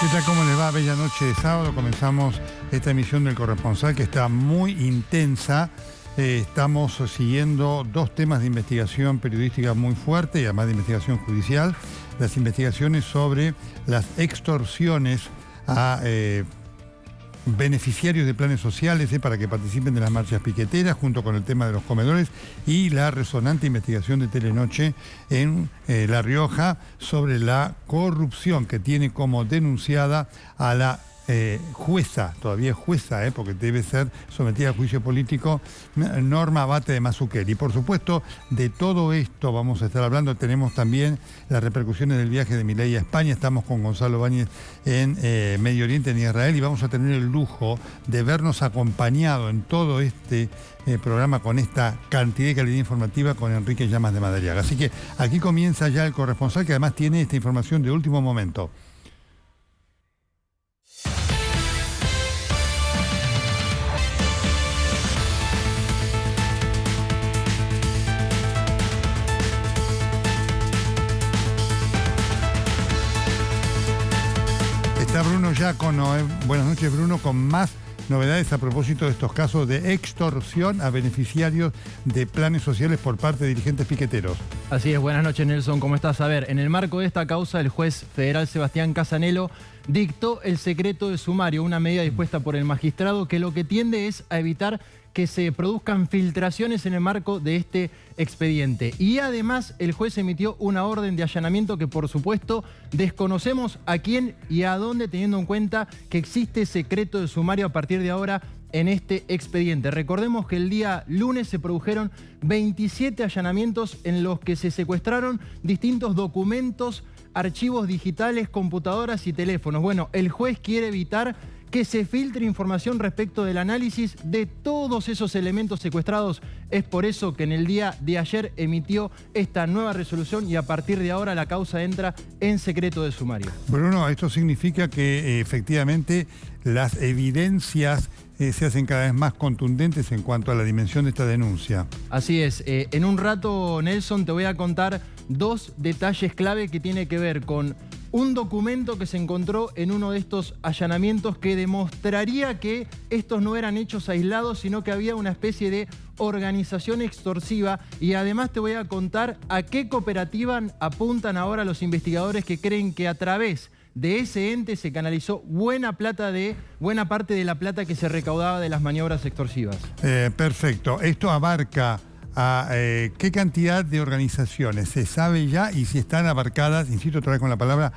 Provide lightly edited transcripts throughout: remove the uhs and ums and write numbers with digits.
¿Qué tal? ¿Cómo les va? Bella noche de sábado. Comenzamos esta emisión del Corresponsal que está muy intensa. Estamos siguiendo dos temas de investigación periodística muy fuerte y además de investigación judicial. Las investigaciones sobre las extorsiones a beneficiarios de planes sociales para que participen de las marchas piqueteras, junto con el tema de los comedores, y la resonante investigación de Telenoche en La Rioja sobre la corrupción que tiene como denunciada a la jueza, todavía es jueza, porque debe ser sometida a juicio político, Norma Abate de Mazzucchelli. Y por supuesto, de todo esto vamos a estar hablando. Tenemos también las repercusiones del viaje de Milei a España. Estamos con Gonzalo Báñez en Medio Oriente, en Israel, y vamos a tener el lujo de vernos acompañado en todo este programa con esta cantidad de calidad informativa con Enrique Llamas de Madariaga. Así que aquí comienza ya el Corresponsal, que además tiene esta información de último momento. Está Bruno Giacono. Buenas noches, Bruno, con más novedades a propósito de estos casos de extorsión a beneficiarios de planes sociales por parte de dirigentes piqueteros. Así es, buenas noches, Nelson, ¿cómo estás? A ver, en el marco de esta causa, el juez federal Sebastián Casanelo dictó el secreto de sumario, una medida dispuesta por el magistrado que lo que tiende es a evitar que se produzcan filtraciones en el marco de este expediente. Y además el juez emitió una orden de allanamiento que, por supuesto, desconocemos a quién y a dónde, teniendo en cuenta que existe secreto de sumario a partir de ahora en este expediente. Recordemos que el día lunes se produjeron 27 allanamientos en los que se secuestraron distintos documentos, archivos digitales, computadoras y teléfonos. Bueno, el juez quiere evitar que se filtre información respecto del análisis de todos esos elementos secuestrados. Es por eso que en el día de ayer emitió esta nueva resolución y a partir de ahora la causa entra en secreto de sumario. Bruno, esto significa que efectivamente las evidencias se hacen cada vez más contundentes en cuanto a la dimensión de esta denuncia. Así es. En un rato, Nelson, te voy a contar dos detalles clave que tienen que ver con un documento que se encontró en uno de estos allanamientos que demostraría que estos no eran hechos aislados, sino que había una especie de organización extorsiva. Y además te voy a contar a qué cooperativa apuntan ahora los investigadores que creen que a través de ese ente se canalizó buena parte de la plata que se recaudaba de las maniobras extorsivas. Perfecto. Esto abarca a qué cantidad de organizaciones se sabe ya, y si están abarcadas, insisto otra vez con la palabra,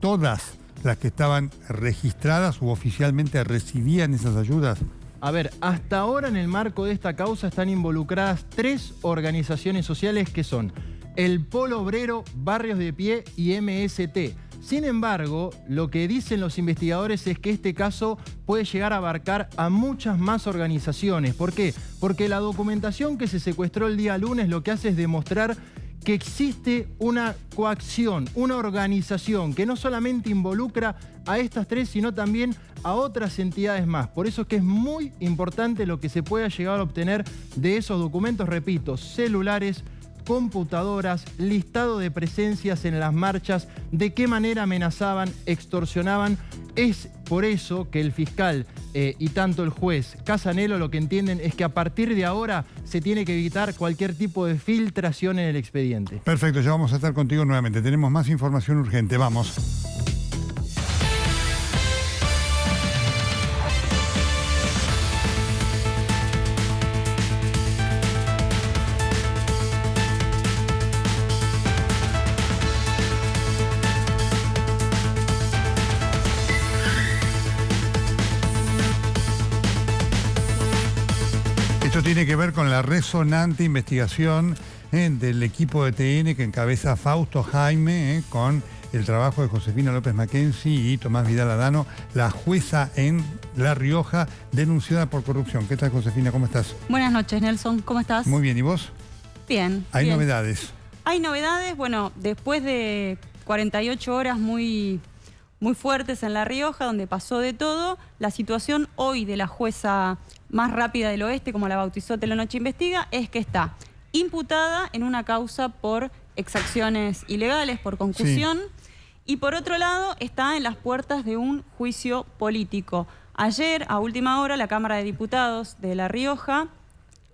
todas las que estaban registradas u oficialmente recibían esas ayudas. A ver, hasta ahora en el marco de esta causa están involucradas 3 organizaciones sociales que son el Polo Obrero, Barrios de Pie y MST. Sin embargo, lo que dicen los investigadores es que este caso puede llegar a abarcar a muchas más organizaciones. ¿Por qué? Porque la documentación que se secuestró el día lunes lo que hace es demostrar que existe una coacción, una organización que no solamente involucra a estas 3, sino también a otras entidades más. Por eso es que es muy importante lo que se pueda llegar a obtener de esos documentos, repito, celulares, computadoras, listado de presencias en las marchas, de qué manera amenazaban, extorsionaban. Es por eso que el fiscal y tanto el juez Casanelo lo que entienden es que a partir de ahora se tiene que evitar cualquier tipo de filtración en el expediente. Perfecto, ya vamos a estar contigo nuevamente. Tenemos más información urgente, vamos. Esto tiene que ver con la resonante investigación del equipo de TN que encabeza Fausto Jaime, con el trabajo de Josefina López Mackenzie y Tomás Vidal Adano, la jueza en La Rioja denunciada por corrupción. ¿Qué tal, Josefina? ¿Cómo estás? Buenas noches, Nelson. ¿Cómo estás? Muy bien. ¿Y vos? Bien. ¿Hay novedades? Hay novedades. Bueno, después de 48 horas muy fuertes en La Rioja, donde pasó de todo, la situación hoy de la jueza más rápida del oeste, como la bautizó Telenoche Investiga, es que está imputada en una causa por exacciones ilegales, por concusión, Y por otro lado, está en las puertas de un juicio político. Ayer, a última hora, la Cámara de Diputados de La Rioja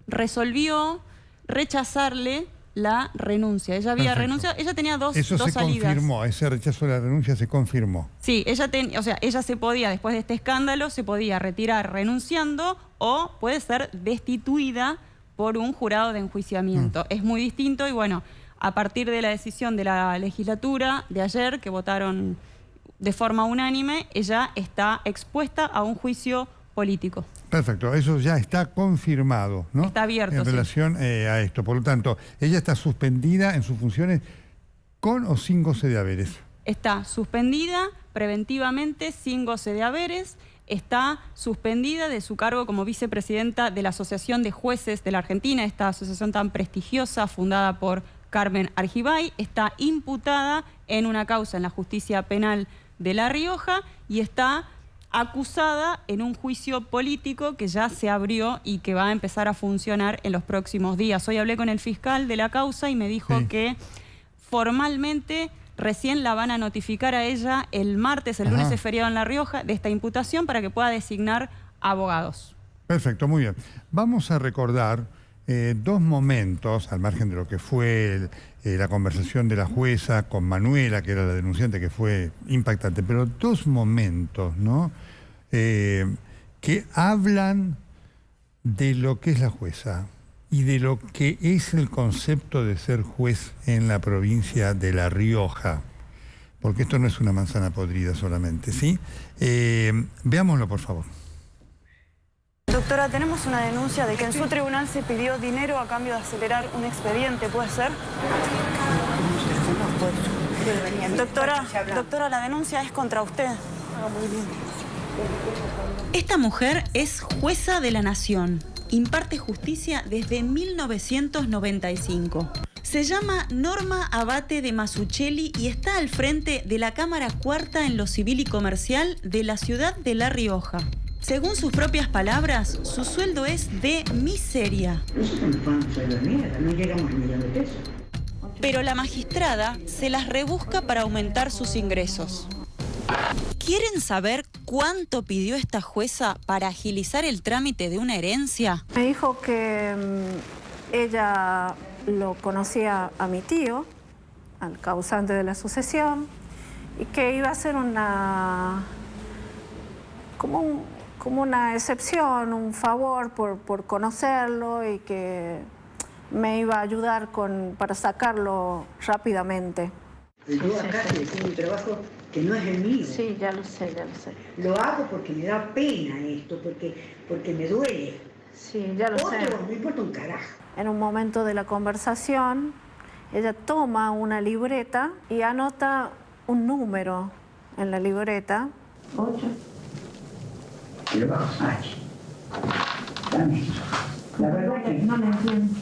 resolvió rechazarle la renuncia. Ella había renunciado, ella tenía dos salidas. Eso se confirmó, ese rechazo de la renuncia se confirmó. Sí, ella se podía, después de este escándalo, se podía retirar renunciando o puede ser destituida por un jurado de enjuiciamiento. Es muy distinto y bueno, a partir de la decisión de la legislatura de ayer, que votaron de forma unánime, ella está expuesta a un juicio político. Perfecto, eso ya está confirmado, ¿no? Está abierto, en relación a esto. Por lo tanto, ella está suspendida en sus funciones con o sin goce de haberes. Está suspendida preventivamente sin goce de haberes, está suspendida de su cargo como vicepresidenta de la Asociación de Jueces de la Argentina, esta asociación tan prestigiosa fundada por Carmen Argibay, está imputada en una causa en la justicia penal de La Rioja y está acusada en un juicio político que ya se abrió y que va a empezar a funcionar en los próximos días. Hoy hablé con el fiscal de la causa y me dijo que formalmente recién la van a notificar a ella el martes, el lunes es feriado en La Rioja, de esta imputación para que pueda designar abogados. Perfecto, muy bien. Vamos a recordar dos momentos, al margen de lo que fue la conversación de la jueza con Manuela, que era la denunciante, que fue impactante, pero dos momentos, ¿no? Que hablan de lo que es la jueza y de lo que es el concepto de ser juez en la provincia de La Rioja, porque esto no es una manzana podrida solamente, ¿sí? Veámoslo, por favor. Doctora, tenemos una denuncia de que en su tribunal se pidió dinero a cambio de acelerar un expediente, ¿puede ser? Doctora, la denuncia es contra usted. Muy bien. Esta mujer es jueza de la Nación. Imparte justicia desde 1995. Se llama Norma Abate de Masuccelli y está al frente de la Cámara Cuarta en lo Civil y Comercial de la ciudad de La Rioja. Según sus propias palabras, su sueldo es de miseria. Nosotros no pagamos sueldo de mierda, no llegamos a 1 millón de pesos. Pero la magistrada se las rebusca para aumentar sus ingresos. ¿Quieren saber cuánto pidió esta jueza para agilizar el trámite de una herencia? Me dijo que ella lo conocía a mi tío, al causante de la sucesión, y que iba a hacer como una excepción, un favor por conocerlo y que me iba a ayudar para sacarlo rápidamente. Yo acá estoy haciendo un trabajo que no es el mío. Sí, ya lo sé, ya lo sé. Lo hago porque me da pena esto, porque me duele. Sí, ya lo sé. No importa un carajo. En un momento de la conversación, ella toma una libreta y anota un número en la libreta. 8. Y lo bajo H. Dame. La verdad que no me entiendo.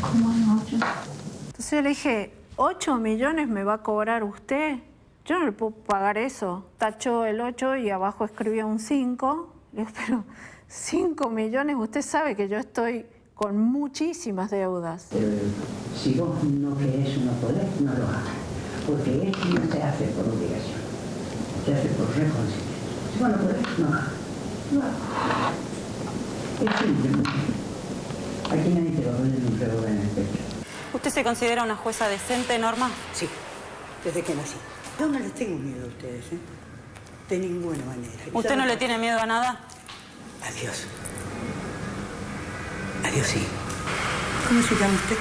¿Cómo es 8? Entonces yo le dije, ¿8 millones me va a cobrar usted? Yo no le puedo pagar eso. Tachó el 8 y abajo escribió un 5. Le digo, pero 5 millones, usted sabe que yo estoy con muchísimas deudas. Pero si vos no querés o no podés, no lo hagas. Porque esto no se hace por obligación. Se hace por responsabilidad. Si vos no podés, no hagas. No hagas. Es simple. Aquí nadie te va a poner un revólver en el pecho. ¿Usted se considera una jueza decente, Norma? Sí, desde que nací. Yo no les tengo miedo a ustedes, ¿eh? De ninguna manera. ¿Usted no le tiene miedo a nada? Adiós. Adiós, sí. ¿Cómo se llama usted?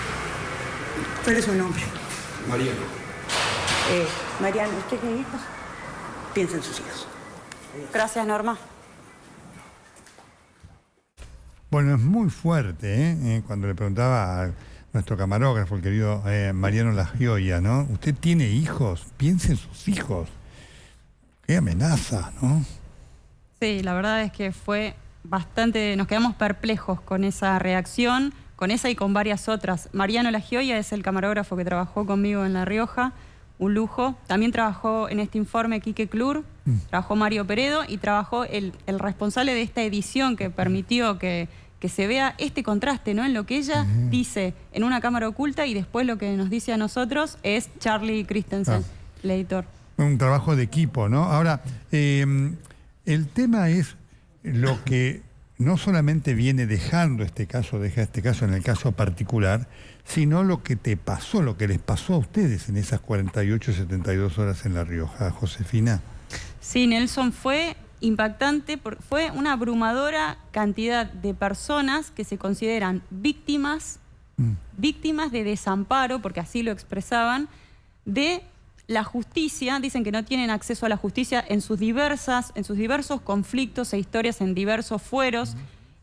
¿Cuál es su nombre? Mariano. Mariano, ¿usted tiene hijos? Piensa en sus hijos. Adiós. Gracias, Norma. Bueno, es muy fuerte, cuando le preguntaba a nuestro camarógrafo, el querido Mariano La Gioia, ¿no? ¿Usted tiene hijos? Piense en sus hijos. Qué amenaza, ¿no? Sí, la verdad es que fue bastante... Nos quedamos perplejos con esa reacción, con esa y con varias otras. Mariano La Gioia es el camarógrafo que trabajó conmigo en La Rioja, un lujo. También trabajó en este informe Quique Clur, trabajó Mario Peredo y trabajó el responsable de esta edición que permitió que se vea este contraste, ¿no? En lo que ella dice en una cámara oculta y después lo que nos dice a nosotros es Charlie Christensen. el editor. Un trabajo de equipo, ¿no? Ahora, el tema es lo que no solamente viene dejando deja este caso en el caso particular, sino lo que te pasó, lo que les pasó a ustedes en esas 48, 72 horas en La Rioja, Josefina. Sí, Nelson, fue impactante, fue una abrumadora cantidad de personas que se consideran víctimas de desamparo, porque así lo expresaban, de la justicia. Dicen que no tienen acceso a la justicia en sus diversos conflictos e historias en diversos fueros,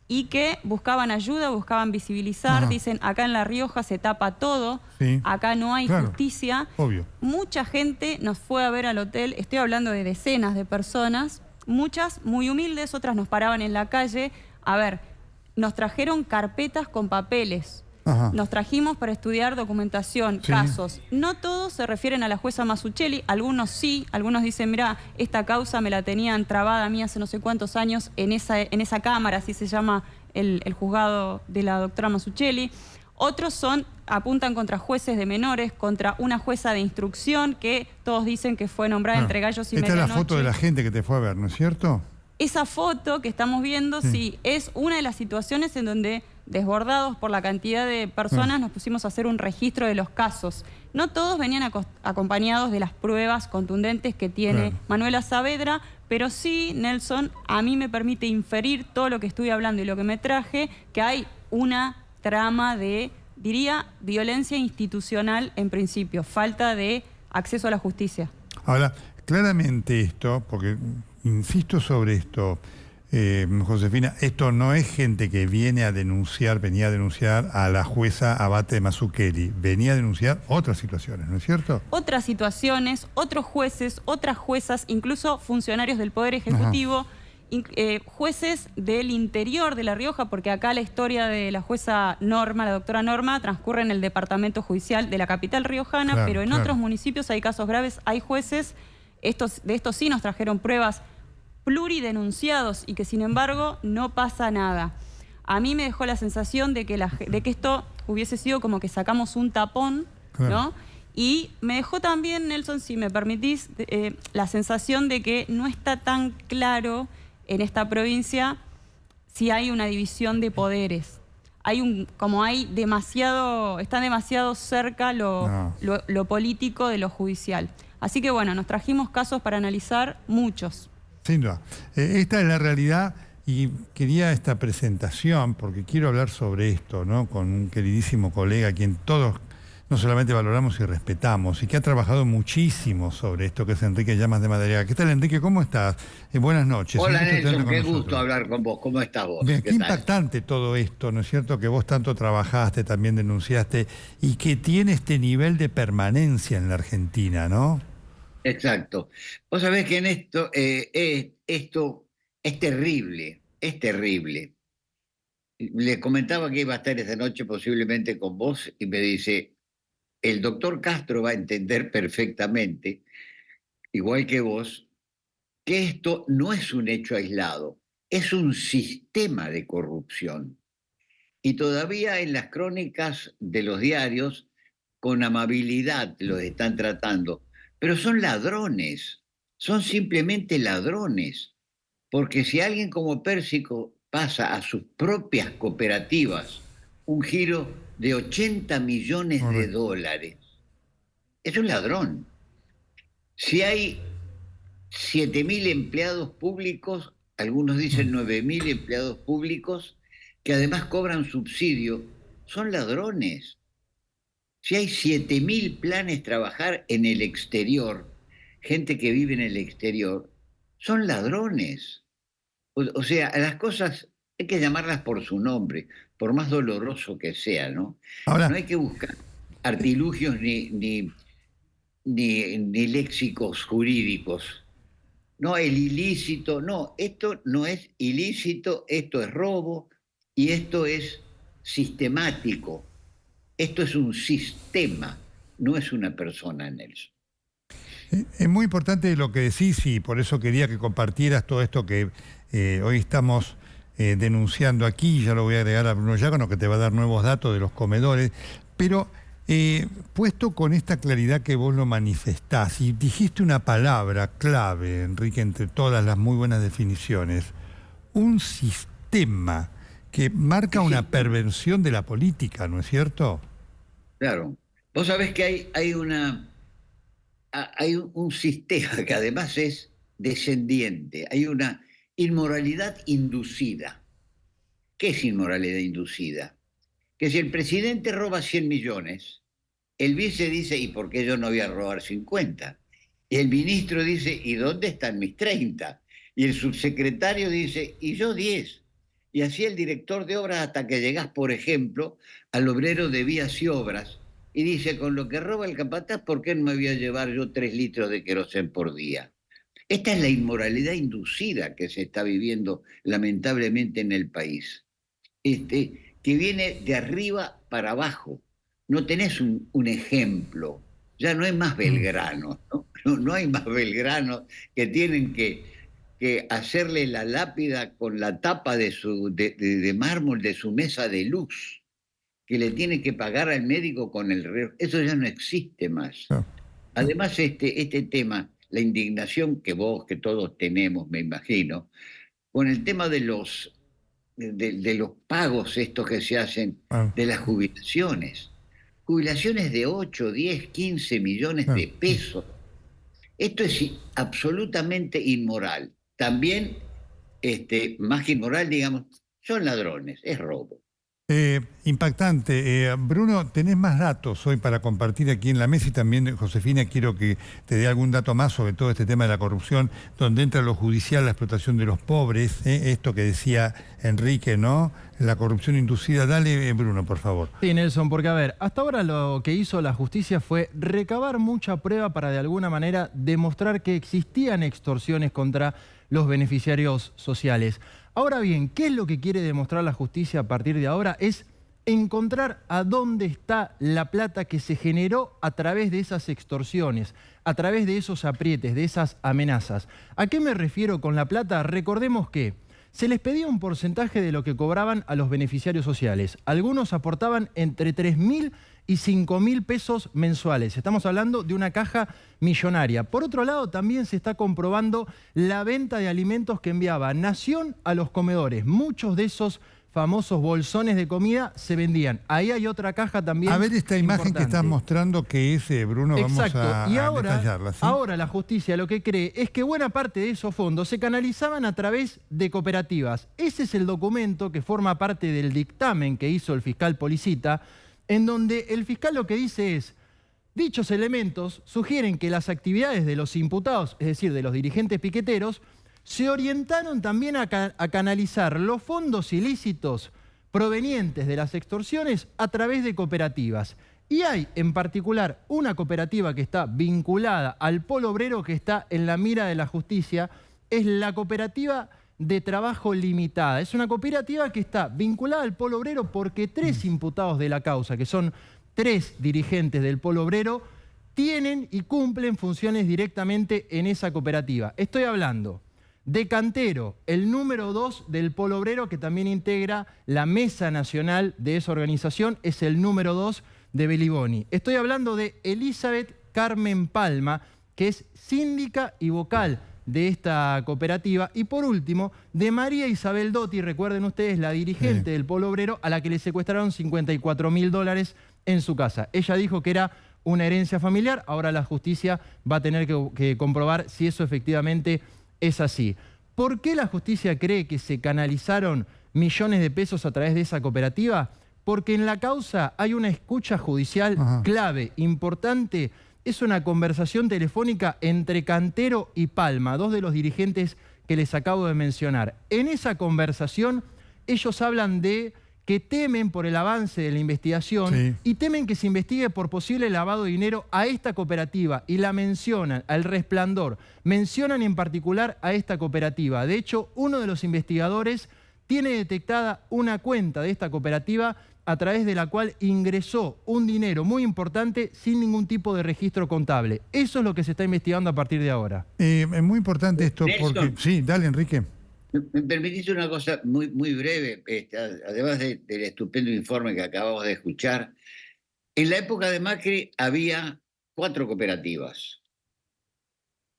y que buscaban ayuda, buscaban visibilizar. Dicen, acá en La Rioja se tapa todo, acá no hay justicia. Obvio. Mucha gente nos fue a ver al hotel, estoy hablando de decenas de personas, muchas muy humildes, otras nos paraban en la calle. A ver, nos trajeron carpetas con papeles. Nos trajimos para estudiar documentación, casos. No todos se refieren a la jueza Mazzucchelli, algunos sí, algunos dicen, mira, esta causa me la tenían trabada a mí hace no sé cuántos años en esa cámara, así se llama el juzgado de la doctora Mazzucchelli. Otros apuntan contra jueces de menores, contra una jueza de instrucción que todos dicen que fue nombrada entre gallos y medianoche. Esta es la foto de la gente que te fue a ver, ¿no es cierto? Esa foto que estamos viendo, sí, es una de las situaciones en donde, desbordados por la cantidad de personas, nos pusimos a hacer un registro de los casos. No todos venían acompañados de las pruebas contundentes que tiene Manuela Saavedra, pero sí, Nelson, a mí me permite inferir todo lo que estuve hablando y lo que me traje, que hay una trama de, diría, violencia institucional en principio, falta de acceso a la justicia. Ahora, claramente esto, porque insisto sobre esto, Josefina, esto no es gente que venía a denunciar a la jueza Abate Mazzucchelli, venía a denunciar otras situaciones, ¿no es cierto? Otras situaciones, otros jueces, otras juezas, incluso funcionarios del Poder Ejecutivo, jueces del interior de La Rioja, porque acá la historia de la jueza Norma, la doctora Norma, transcurre en el departamento judicial de la capital riojana, pero en otros municipios hay casos graves, hay jueces, de estos sí nos trajeron pruebas, pluridenunciados, y que sin embargo no pasa nada. A mí me dejó la sensación de que esto hubiese sido como que sacamos un tapón, ¿no? Y me dejó también, Nelson, si me permitís, la sensación de que no está tan claro en esta provincia si hay una división de poderes. Está demasiado cerca lo político de lo judicial. Así que bueno, nos trajimos casos para analizar, muchos. Sin duda. Esta es la realidad y quería esta presentación porque quiero hablar sobre esto, ¿no? Con un queridísimo colega a quien todos no solamente valoramos y respetamos y que ha trabajado muchísimo sobre esto, que es Enrique Llamas de Madariaga. ¿Qué tal, Enrique? ¿Cómo estás? Buenas noches. Hola, Nelson, qué gusto hablar con vos. ¿Cómo estás vos? Bien, qué impactante todo esto, ¿no es cierto? Que vos tanto trabajaste, también denunciaste y que tiene este nivel de permanencia en la Argentina, ¿no? Exacto. Vos sabés que en esto es terrible, es terrible. Le comentaba que iba a estar esta noche posiblemente con vos y me dice, el doctor Castro va a entender perfectamente, igual que vos, que esto no es un hecho aislado, es un sistema de corrupción. Y todavía en las crónicas de los diarios, con amabilidad los están tratando. Pero son ladrones, son simplemente ladrones, porque si alguien como Pérsico pasa a sus propias cooperativas un giro de 80 millones de dólares, es un ladrón. Si hay 7.000 empleados públicos, algunos dicen 9.000 empleados públicos, que además cobran subsidio, son ladrones. Si hay 7.000 planes trabajar en el exterior, gente que vive en el exterior, son ladrones. O sea, las cosas hay que llamarlas por su nombre, por más doloroso que sea, ¿no? Ahora, no hay que buscar artilugios ni léxicos jurídicos. No, el ilícito, no, esto no es ilícito, esto es robo y esto es sistemático. Esto es un sistema, no es una persona, Nelson. Es muy importante lo que decís y por eso quería que compartieras todo esto que hoy estamos denunciando aquí. Ya lo voy a agregar a Bruno Diácono, que te va a dar nuevos datos de los comedores. Pero Puesto con esta claridad que vos lo manifestás, y dijiste una palabra clave, Enrique, entre todas las muy buenas definiciones, un sistema que marca una perversión de la política, ¿no es cierto? Claro. Vos sabés que hay un sistema que además es descendiente, hay una inmoralidad inducida. ¿Qué es inmoralidad inducida? Que si el presidente roba 100 millones, el vice dice, ¿y por qué yo no voy a robar 50? Y el ministro dice, ¿y dónde están mis 30? Y el subsecretario dice, ¿y yo 10? Y así el director de obras hasta que llegás, por ejemplo, al obrero de vías y obras, y dice, con lo que roba el capataz, ¿por qué no me voy a llevar yo 3 litros de querosén por día? Esta es la inmoralidad inducida que se está viviendo lamentablemente en el país. Que viene de arriba para abajo. No tenés un ejemplo. Ya no hay más Belgrano, ¿no? No hay más Belgrano que tienen que hacerle la lápida con la tapa de mármol de su mesa de luz, que le tiene que pagar al médico con el reloj. Eso ya no existe más. Además, este tema, la indignación que todos tenemos, me imagino, con el tema de los pagos estos que se hacen de las jubilaciones. Jubilaciones de 8, 10, 15 millones de pesos. Esto es absolutamente inmoral. También, más que inmoral, digamos, son ladrones, es robo. Impactante. Bruno, tenés más datos hoy para compartir aquí en la mesa y también, Josefina, quiero que te dé algún dato más sobre todo este tema de la corrupción, donde entra lo judicial, la explotación de los pobres, esto que decía Enrique, ¿no? La corrupción inducida. Dale, Bruno, por favor. Sí, Nelson, porque a ver, hasta ahora lo que hizo la justicia fue recabar mucha prueba para de alguna manera demostrar que existían extorsiones contra los beneficiarios sociales. Ahora bien, ¿qué es lo que quiere demostrar la justicia a partir de ahora? Es encontrar a dónde está la plata que se generó a través de esas extorsiones, a través de esos aprietes, de esas amenazas. ¿A qué me refiero con la plata? Recordemos que se les pedía un porcentaje de lo que cobraban a los beneficiarios sociales. Algunos aportaban entre 3.000 y 5.000 pesos mensuales. Estamos hablando de una caja millonaria. Por otro lado, también se está comprobando la venta de alimentos que enviaba Nación a los comedores. Muchos de esos famosos bolsones de comida se vendían. Ahí hay otra caja también. A ver esta imagen importante que estás mostrando que es, Bruno, exacto. Vamos y a ahora, detallarla. ¿Sí? Ahora la justicia lo que cree es que buena parte de esos fondos se canalizaban a través de cooperativas. Ese es el documento que forma parte del dictamen que hizo el fiscal Policita, en donde el fiscal lo que dice es: dichos elementos sugieren que las actividades de los imputados, es decir, de los dirigentes piqueteros, se orientaron también a canalizar los fondos ilícitos provenientes de las extorsiones a través de cooperativas. Y hay en particular una cooperativa que está vinculada al polo obrero que está en la mira de la justicia, es la Cooperativa de Trabajo Limitada. Es una cooperativa que está vinculada al polo obrero porque 3 imputados de la causa, que son 3 dirigentes del polo obrero, tienen y cumplen funciones directamente en esa cooperativa. Estoy hablando de Cantero, el número 2 del polo obrero, que también integra la mesa nacional de esa organización, es el número 2 de Beliboni. Estoy hablando de Elizabeth Carmen Palma, que es síndica y vocal de esta cooperativa. Y por último, de María Isabel Dotti, recuerden ustedes, la dirigente del polo obrero, a la que le secuestraron $54.000 en su casa. Ella dijo que era una herencia familiar. Ahora la justicia va a tener que comprobar si eso efectivamente es así. ¿Por qué la justicia cree que se canalizaron millones de pesos a través de esa cooperativa? Porque en la causa hay una escucha judicial clave, importante. Es una conversación telefónica entre Cantero y Palma, 2 de los dirigentes que les acabo de mencionar. En esa conversación ellos hablan de que temen por el avance de la investigación y temen que se investigue por posible lavado de dinero a esta cooperativa, y la mencionan, al Resplandor, mencionan en particular a esta cooperativa. De hecho, uno de los investigadores tiene detectada una cuenta de esta cooperativa a través de la cual ingresó un dinero muy importante sin ningún tipo de registro contable. Eso es lo que se está investigando a partir de ahora. Es muy importante esto Nelson, porque... Sí, dale, Enrique. ¿Me permitís una cosa muy breve? Además del estupendo informe que acabamos de escuchar, En la época de Macri había 4 cooperativas.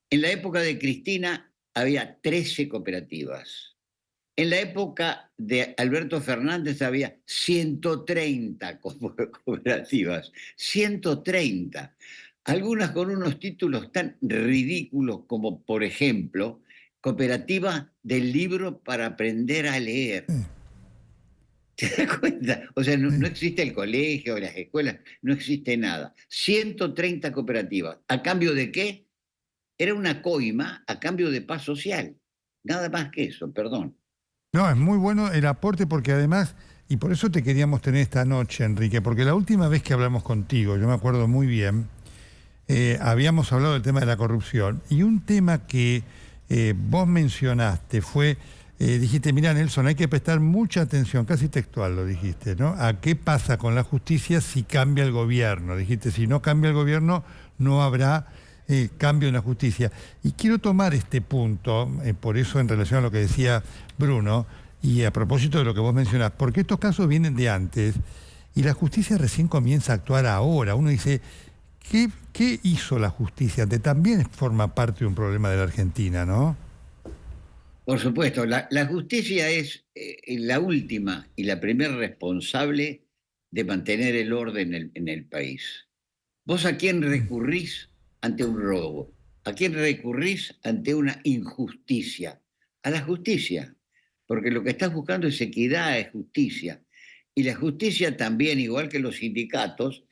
En la época de Cristina había 13 cooperativas. En la época de Alberto Fernández había 130 cooperativas. 130. Algunas con unos títulos tan ridículos como, por ejemplo, Cooperativa del Libro para Aprender a Leer. ¿Te das cuenta? O sea, no existe el colegio, las escuelas, no existe nada. 130 cooperativas. ¿A cambio de qué? Era una coima a cambio de paz social. Nada más que eso, perdón. No, es muy bueno el aporte porque además, y por eso te queríamos tener esta noche, Enrique, porque la última vez que hablamos contigo, yo me acuerdo muy bien, habíamos hablado del tema de la corrupción y un tema que vos mencionaste fue, dijiste, mira Nelson, hay que prestar mucha atención, casi textual lo dijiste, ¿no? A qué pasa con la justicia si cambia el gobierno. Dijiste, si no cambia el gobierno, no habrá cambio en la justicia. Y quiero tomar este punto, por eso en relación a lo que decía Bruno, y a propósito de lo que vos mencionás, porque estos casos vienen de antes y la justicia recién comienza a actuar ahora. Uno dice, ¿qué hizo la justicia? Que también forma parte de un problema de la Argentina, ¿no? Por supuesto, la justicia es la última y la primera responsable de mantener el orden en el país. ¿Vos a quién recurrís ante un robo? ¿A quién recurrís ante una injusticia? A la justicia, porque lo que estás buscando es equidad, es justicia. Y la justicia también, igual que los sindicatos,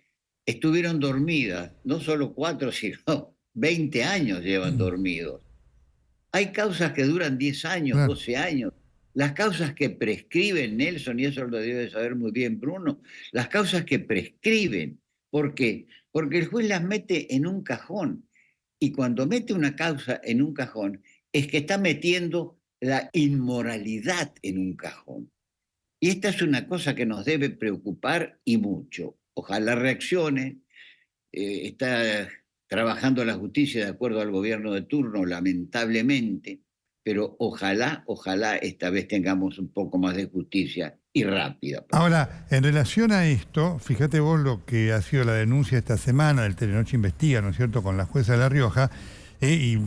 estuvieron dormidas, no solo 4, sino 20 años llevan dormidos. Hay causas que duran 10 años, Claro. 12 años. Las causas que prescriben, Nelson, y eso lo debe saber muy bien Bruno, las causas que prescriben. ¿Por qué? Porque el juez las mete en un cajón. Y cuando mete una causa en un cajón, es que está metiendo la inmoralidad en un cajón. Y esta es una cosa que nos debe preocupar y mucho. Ojalá reaccione. Está trabajando la justicia de acuerdo al gobierno de turno, lamentablemente, pero ojalá esta vez tengamos un poco más de justicia y rápida. Ahora, en relación a esto, fíjate vos lo que ha sido la denuncia esta semana del Telenoche Investiga, ¿no es cierto?, con la jueza de La Rioja, y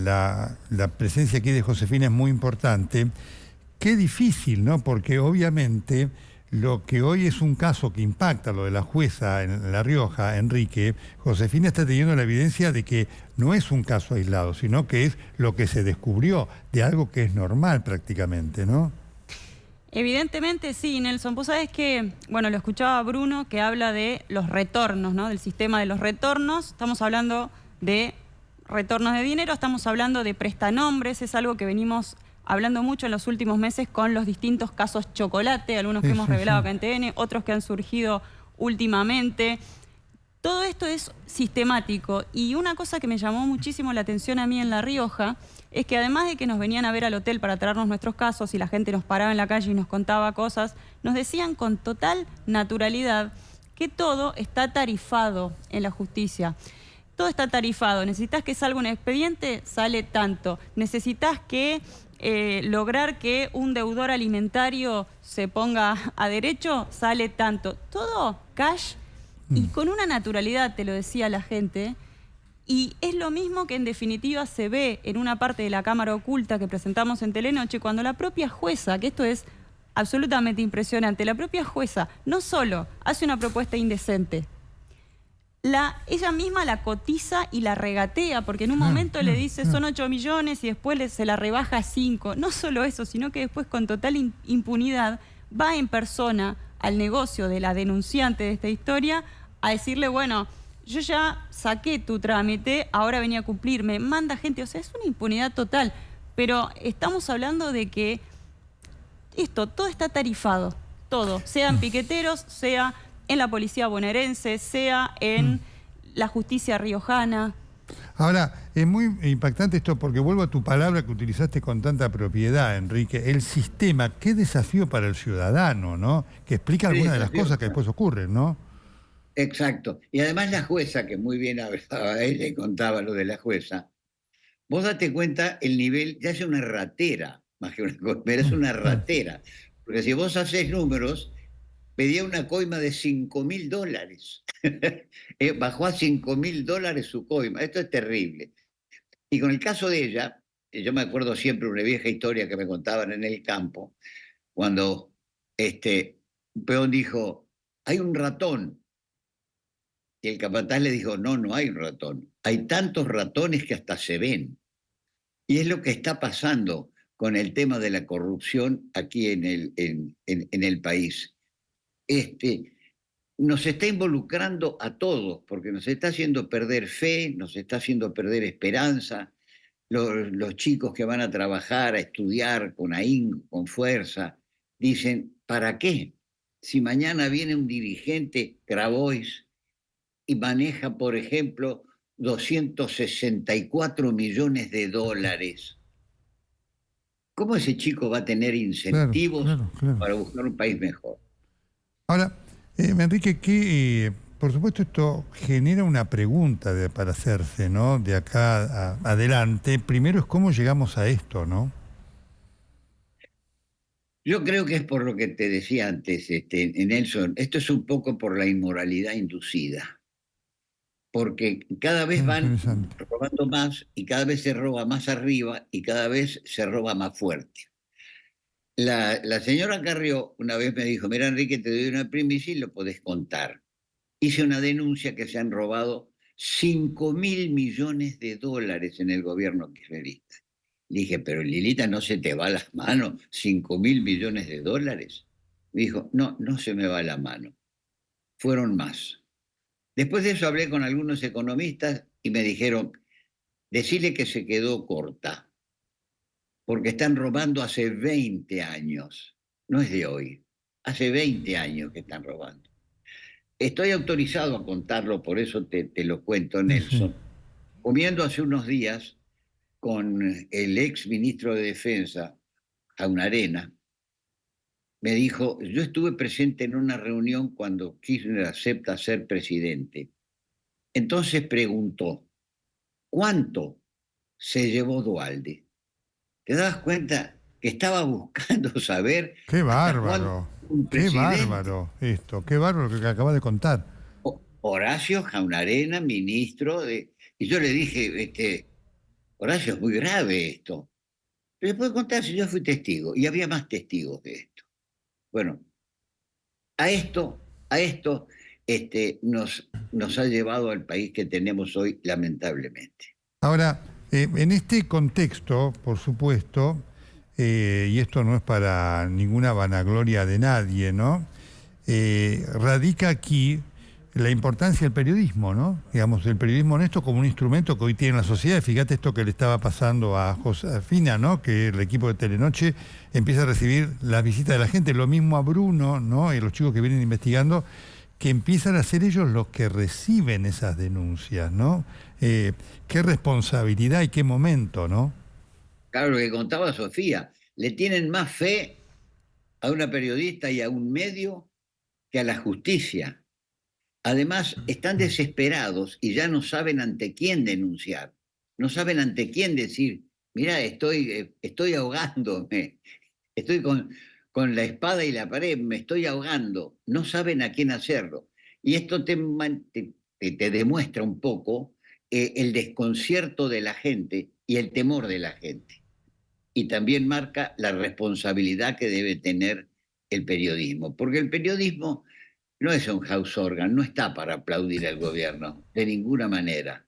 la presencia aquí de Josefina es muy importante. Qué difícil, ¿no? Porque obviamente lo que hoy es un caso que impacta, lo de la jueza en La Rioja, Enrique, Josefina está teniendo la evidencia de que no es un caso aislado, sino que es lo que se descubrió de algo que es normal prácticamente, ¿no? Evidentemente sí, Nelson. Vos sabés que, bueno, lo escuchaba Bruno que habla de los retornos, ¿no? Del sistema de los retornos. Estamos hablando de retornos de dinero, estamos hablando de prestanombres, es algo que venimos hablando mucho en los últimos meses con los distintos casos Chocolate, algunos que hemos revelado acá en TN, otros que han surgido últimamente. Todo esto es sistemático y una cosa que me llamó muchísimo la atención a mí en La Rioja es que además de que nos venían a ver al hotel para traernos nuestros casos y la gente nos paraba en la calle y nos contaba cosas, nos decían con total naturalidad que todo está tarifado en la justicia. Todo está tarifado. Necesitas que salga un expediente, sale tanto. Necesitas que lograr que un deudor alimentario se ponga a derecho, sale tanto. Todo cash y con una naturalidad, te lo decía la gente, y es lo mismo que en definitiva se ve en una parte de la cámara oculta que presentamos en Telenoche, cuando la propia jueza, que esto es absolutamente impresionante, la propia jueza no solo hace una propuesta indecente, ella misma la cotiza y la regatea, porque en un momento le dice son 8 millones y después se la rebaja a 5. No solo eso, sino que después con total impunidad va en persona al negocio de la denunciante de esta historia a decirle, bueno, yo ya saqué tu trámite, ahora venía a cumplirme. Manda gente, o sea, es una impunidad total. Pero estamos hablando de que todo está tarifado, todo, sea en piqueteros, sea en la policía bonaerense, sea en la justicia riojana. Ahora, es muy impactante esto porque vuelvo a tu palabra que utilizaste con tanta propiedad, Enrique, el sistema, qué desafío para el ciudadano, ¿no? Que explica algunas de las cosas que después ocurren, ¿no? Exacto. Y además la jueza, que muy bien hablaba, él le contaba lo de la jueza, vos date cuenta el nivel, ya es una ratera, más que una cosa, pero es una ratera. Porque si vos haces números, pedía una coima de $5.000. Bajó a $5.000 su coima. Esto es terrible. Y con el caso de ella, yo me acuerdo siempre una vieja historia que me contaban en el campo, cuando un peón dijo, hay un ratón. Y el capataz le dijo, no, no hay un ratón. Hay tantos ratones que hasta se ven. Y es lo que está pasando con el tema de la corrupción aquí en el país. Nos está involucrando a todos, porque nos está haciendo perder fe, nos está haciendo perder esperanza. Los chicos que van a trabajar, a estudiar con ahínco, con fuerza, dicen, ¿para qué? Si mañana viene un dirigente, Grabois, y maneja, por ejemplo, $264 millones. ¿Cómo ese chico va a tener incentivos Claro. para buscar un país mejor? Ahora, Enrique, por supuesto esto genera una pregunta para hacerse, ¿no? De acá adelante. Primero es cómo llegamos a esto, ¿no? Yo creo que es por lo que te decía antes, Nelson, esto es un poco por la inmoralidad inducida, porque cada vez van Interesante. robando más y cada vez se roba más arriba y cada vez se roba más fuerte. La señora Carrió una vez me dijo, mira Enrique, te doy una primicia y lo podés contar. Hice una denuncia que se han robado $5.000 millones en el gobierno kirchnerista. Le dije, pero Lilita, ¿no se te va las manos $5.000 millones? Me dijo, no, no se me va la mano. Fueron más. Después de eso hablé con algunos economistas y me dijeron, decile que se quedó corta, porque están robando hace 20 años. No es de hoy. Hace 20 años que están robando. Estoy autorizado a contarlo, por eso te lo cuento, Nelson. Sí. Comiendo hace unos días con el ex ministro de Defensa, Jaunarena, me dijo, yo estuve presente en una reunión cuando Kirchner acepta ser presidente. Entonces preguntó, ¿cuánto se llevó Duhalde? ¿Te das cuenta que estaba buscando saber Qué hasta cuándo bárbaro, un qué presidente? bárbaro esto, qué bárbaro lo que acabas de contar. Horacio Jaunarena, ministro de... Y yo le dije, Horacio, es muy grave esto. Le puedo contar si yo fui testigo, y había más testigos de esto. Bueno, a esto nos ha llevado al país que tenemos hoy, lamentablemente. Ahora, en este contexto, por supuesto, y esto no es para ninguna vanagloria de nadie, ¿no? Radica aquí la importancia del periodismo, ¿no? Digamos, el periodismo honesto como un instrumento que hoy tiene la sociedad. Fíjate esto que le estaba pasando a Josefina, ¿no? Que el equipo de Telenoche empieza a recibir las visitas de la gente. Lo mismo a Bruno, ¿no? Y los chicos que vienen investigando, que empiezan a ser ellos los que reciben esas denuncias, ¿no? Qué responsabilidad y qué momento, ¿no? Claro, lo que contaba Sofía, le tienen más fe a una periodista y a un medio que a la justicia. Además, están desesperados y ya no saben ante quién denunciar. No saben ante quién decir, mira, estoy ahogándome, estoy con la espada y la pared, me estoy ahogando. No saben a quién hacerlo. Y esto te demuestra un poco el desconcierto de la gente y el temor de la gente. Y también marca la responsabilidad que debe tener el periodismo, porque el periodismo no es un house organ, no está para aplaudir al gobierno, de ninguna manera.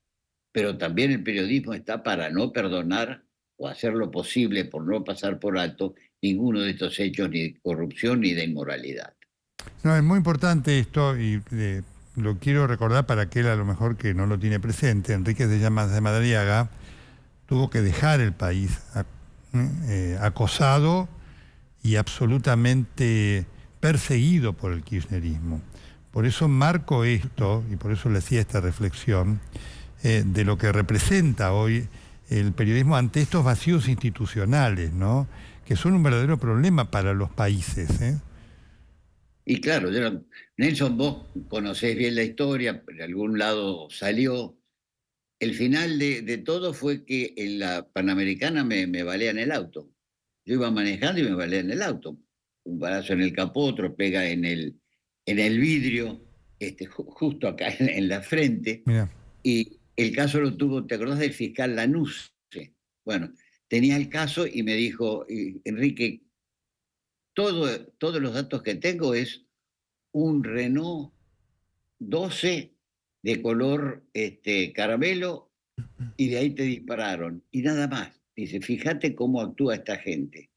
Pero también el periodismo está para no perdonar o hacer lo posible por no pasar por alto ninguno de estos hechos ni de corrupción ni de inmoralidad. No, es muy importante esto y lo quiero recordar para aquel a lo mejor que no lo tiene presente. Enrique de Llamas de Madariaga tuvo que dejar el país acosado y absolutamente perseguido por el kirchnerismo. Por eso marco esto, y por eso le hacía esta reflexión, de lo que representa hoy el periodismo ante estos vacíos institucionales, ¿no? Que son un verdadero problema para los países, ¿eh? Y claro, Nelson, vos conocés bien la historia, de algún lado salió. El final de todo fue que en la Panamericana me balean el auto. Yo iba manejando y me balean el auto. Un balazo en el capó, otro pega en el en el vidrio, justo acá en la frente, Mira. y el caso lo tuvo, ¿te acordás del fiscal Lanuse? Bueno, tenía el caso y me dijo, Enrique, todos los datos que tengo es un Renault 12 de color caramelo y de ahí te dispararon. Y nada más. Dice, fíjate cómo actúa esta gente.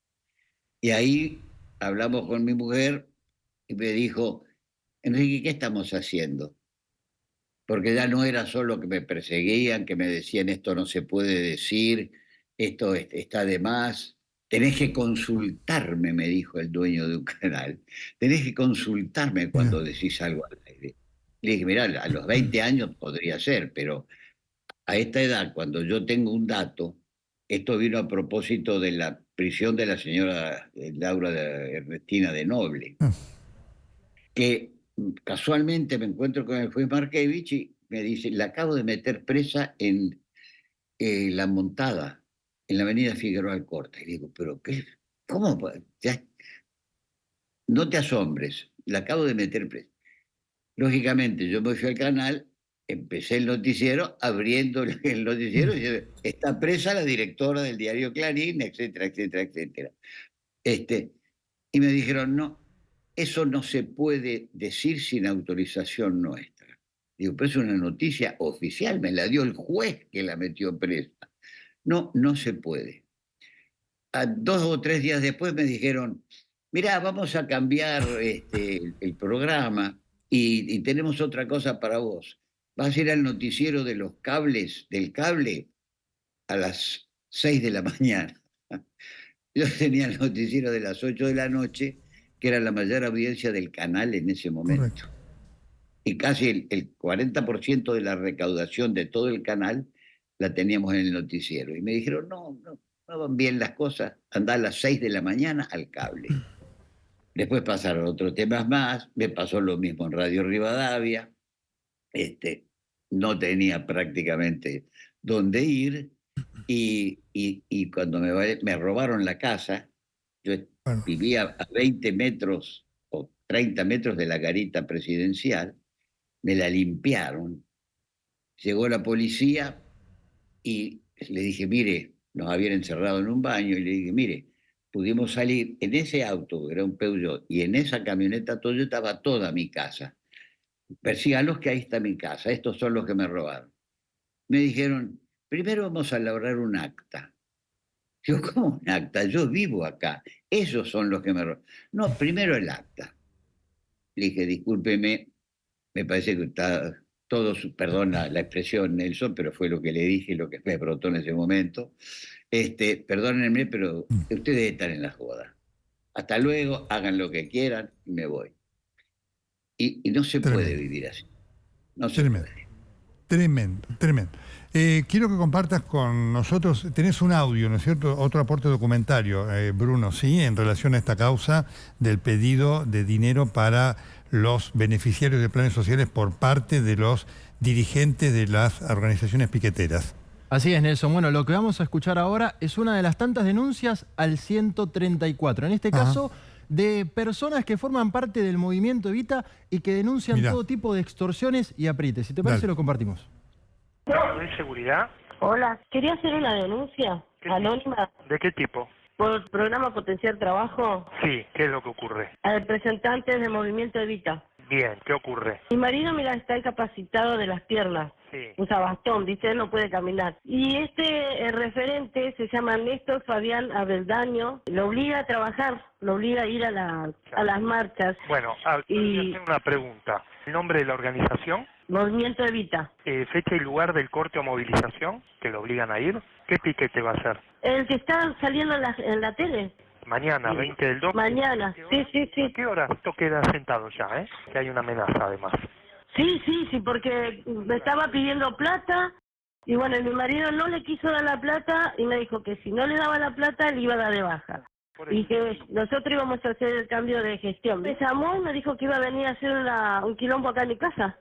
Y ahí hablamos con mi mujer y me dijo, Enrique, ¿qué estamos haciendo? Porque ya no era solo que me perseguían, que me decían esto no se puede decir, esto está de más. Tenés que consultarme, me dijo el dueño de un canal. Tenés que consultarme cuando decís algo al aire. Le dije, mirá, a los 20 años podría ser, pero a esta edad, cuando yo tengo un dato, esto vino a propósito de la prisión de la señora Laura Ernestina de Noble, que casualmente me encuentro con el juez Markevich y me dice, la acabo de meter presa en La Montada, en la avenida Figueroa Alcorta. Y digo, ¿pero qué? ¿Cómo? Ya, no te asombres, la acabo de meter presa. Lógicamente, yo me fui al canal, empecé el noticiero, abriendo el noticiero, y está presa la directora del diario Clarín, etcétera, etcétera, etcétera. Y me dijeron, no, eso no se puede decir sin autorización nuestra. Digo, pero es una noticia oficial, me la dio el juez que la metió presa. No, no se puede. A 2 o 3 días después me dijeron, mirá, vamos a cambiar el programa y tenemos otra cosa para vos. Vas a ir al noticiero de los cables, del cable, a las 6 de la mañana. Yo tenía el noticiero de las 8 de la noche, que era la mayor audiencia del canal en ese momento. Correcto. Y casi el 40% de la recaudación de todo el canal la teníamos en el noticiero. Y me dijeron, no van bien las cosas, andá a las 6 de la mañana al cable. Después pasaron otros temas más, me pasó lo mismo en Radio Rivadavia, no tenía prácticamente dónde ir, y cuando me robaron la casa, yo Bueno. vivía a 20 metros o 30 metros de la garita presidencial, me la limpiaron, llegó la policía y le dije, mire, nos habían encerrado en un baño, y le dije, mire, pudimos salir en ese auto, era un Peugeot, y en esa camioneta Toyota estaba toda mi casa. Persíganlos que ahí está mi casa, estos son los que me robaron. Me dijeron, primero vamos a elaborar un acta. Digo, ¿cómo un acta? Yo vivo acá, esos son los que me robaron. No, primero el acta. Le dije, discúlpeme, me parece que está todo, perdón la expresión, Nelson, pero fue lo que le dije, lo que me brotó en ese momento. Perdónenme, pero ustedes están en la joda. Hasta luego, hagan lo que quieran y me voy. Y no se puede vivir así. No se puede. Tremendo, tremendo. Quiero que compartas con nosotros, tenés un audio, ¿no es cierto? Otro aporte documentario, Bruno, ¿sí? En relación a esta causa del pedido de dinero para los beneficiarios de planes sociales por parte de los dirigentes de las organizaciones piqueteras. Así es, Nelson. Bueno, lo que vamos a escuchar ahora es una de las tantas denuncias al 134. En este caso, de personas que forman parte del movimiento Evita y que denuncian todo tipo de extorsiones y aprietes. Si te parece, lo compartimos. ¿De seguridad? Hola, quería hacer una denuncia anónima. ¿De qué tipo? ¿Por el programa Potenciar Trabajo? Sí, ¿qué es lo que ocurre? A representantes del movimiento Evita. Bien, ¿qué ocurre? Mi marido, mira, está incapacitado de las piernas. Sí. Usa bastón, dice, él no puede caminar. Y el referente se llama Néstor Fabián Abeldaño, lo obliga a trabajar, lo obliga a ir a las marchas. Bueno, y hacer una pregunta. ¿El nombre de la organización? Movimiento Evita. ¿Fecha y lugar del corte o movilización que lo obligan a ir? ¿Qué piquete va a ser? El que está saliendo en la tele. Mañana, 20 del 2. Mañana, sí. ¿A qué hora? Esto queda sentado ya, que hay una amenaza además. Sí, porque me estaba pidiendo plata y bueno, mi marido no le quiso dar la plata y me dijo que si no le daba la plata le iba a dar de baja. Y que nosotros íbamos a hacer el cambio de gestión. Me llamó y me dijo que iba a venir a hacer un quilombo acá en mi casa.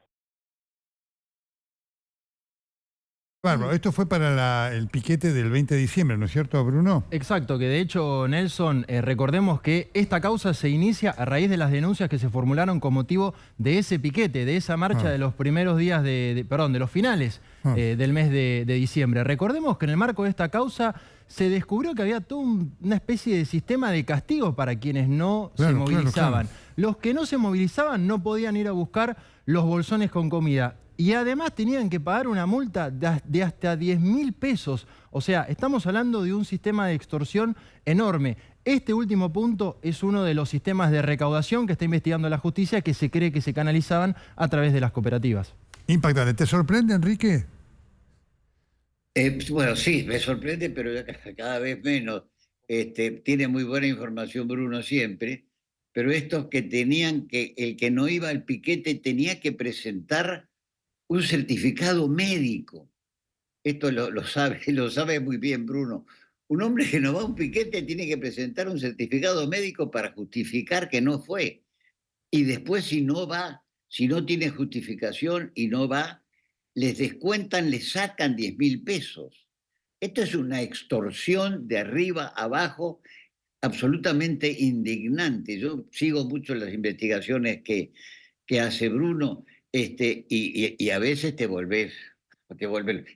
Bárbaro, esto fue para el piquete del 20 de diciembre, ¿no es cierto, Bruno? Exacto, que de hecho, Nelson, recordemos que esta causa se inicia a raíz de las denuncias que se formularon con motivo de ese piquete, de esa marcha de los primeros días de los finales del mes de diciembre. Recordemos que en el marco de esta causa se descubrió que había toda una especie de sistema de castigo para quienes no se movilizaban. Claro. Los que no se movilizaban no podían ir a buscar los bolsones con comida. Y además tenían que pagar una multa de hasta 10.000 pesos. O sea, estamos hablando de un sistema de extorsión enorme. Este último punto es uno de los sistemas de recaudación que está investigando la justicia, que se cree que se canalizaban a través de las cooperativas. Impactante. ¿Te sorprende, Enrique? Bueno, sí, me sorprende, pero cada vez menos. Tiene muy buena información Bruno siempre, pero estos que el que no iba al piquete tenía que presentar un certificado médico. Esto lo sabe muy bien Bruno. Un hombre que no va a un piquete tiene que presentar un certificado médico para justificar que no fue. Y después si no tiene justificación y no va, les descuentan, les sacan 10.000 pesos. Esto es una extorsión de arriba a abajo absolutamente indignante. Yo sigo mucho las investigaciones que hace Bruno. Y a veces te volvés.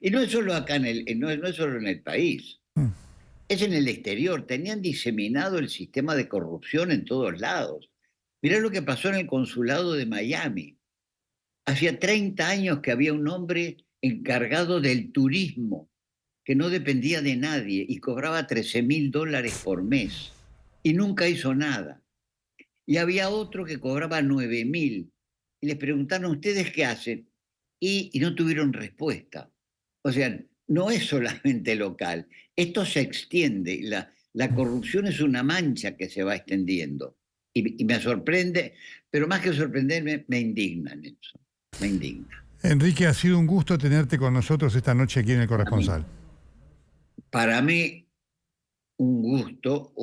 Y no es solo acá, no es solo en el país, es en el exterior. Tenían diseminado el sistema de corrupción en todos lados. Mirá lo que pasó en el consulado de Miami. Hacía 30 años que había un hombre encargado del turismo, que no dependía de nadie y cobraba $13.000 por mes y nunca hizo nada. Y había otro que cobraba 9.000. Y les preguntaron, ¿ustedes qué hacen? Y no tuvieron respuesta. O sea, no es solamente local. Esto se extiende. La corrupción es una mancha que se va extendiendo. Y me sorprende, pero más que sorprenderme, me indigna eso. Me indigna. Enrique, ha sido un gusto tenerte con nosotros esta noche aquí en El Corresponsal. Para mí un gusto,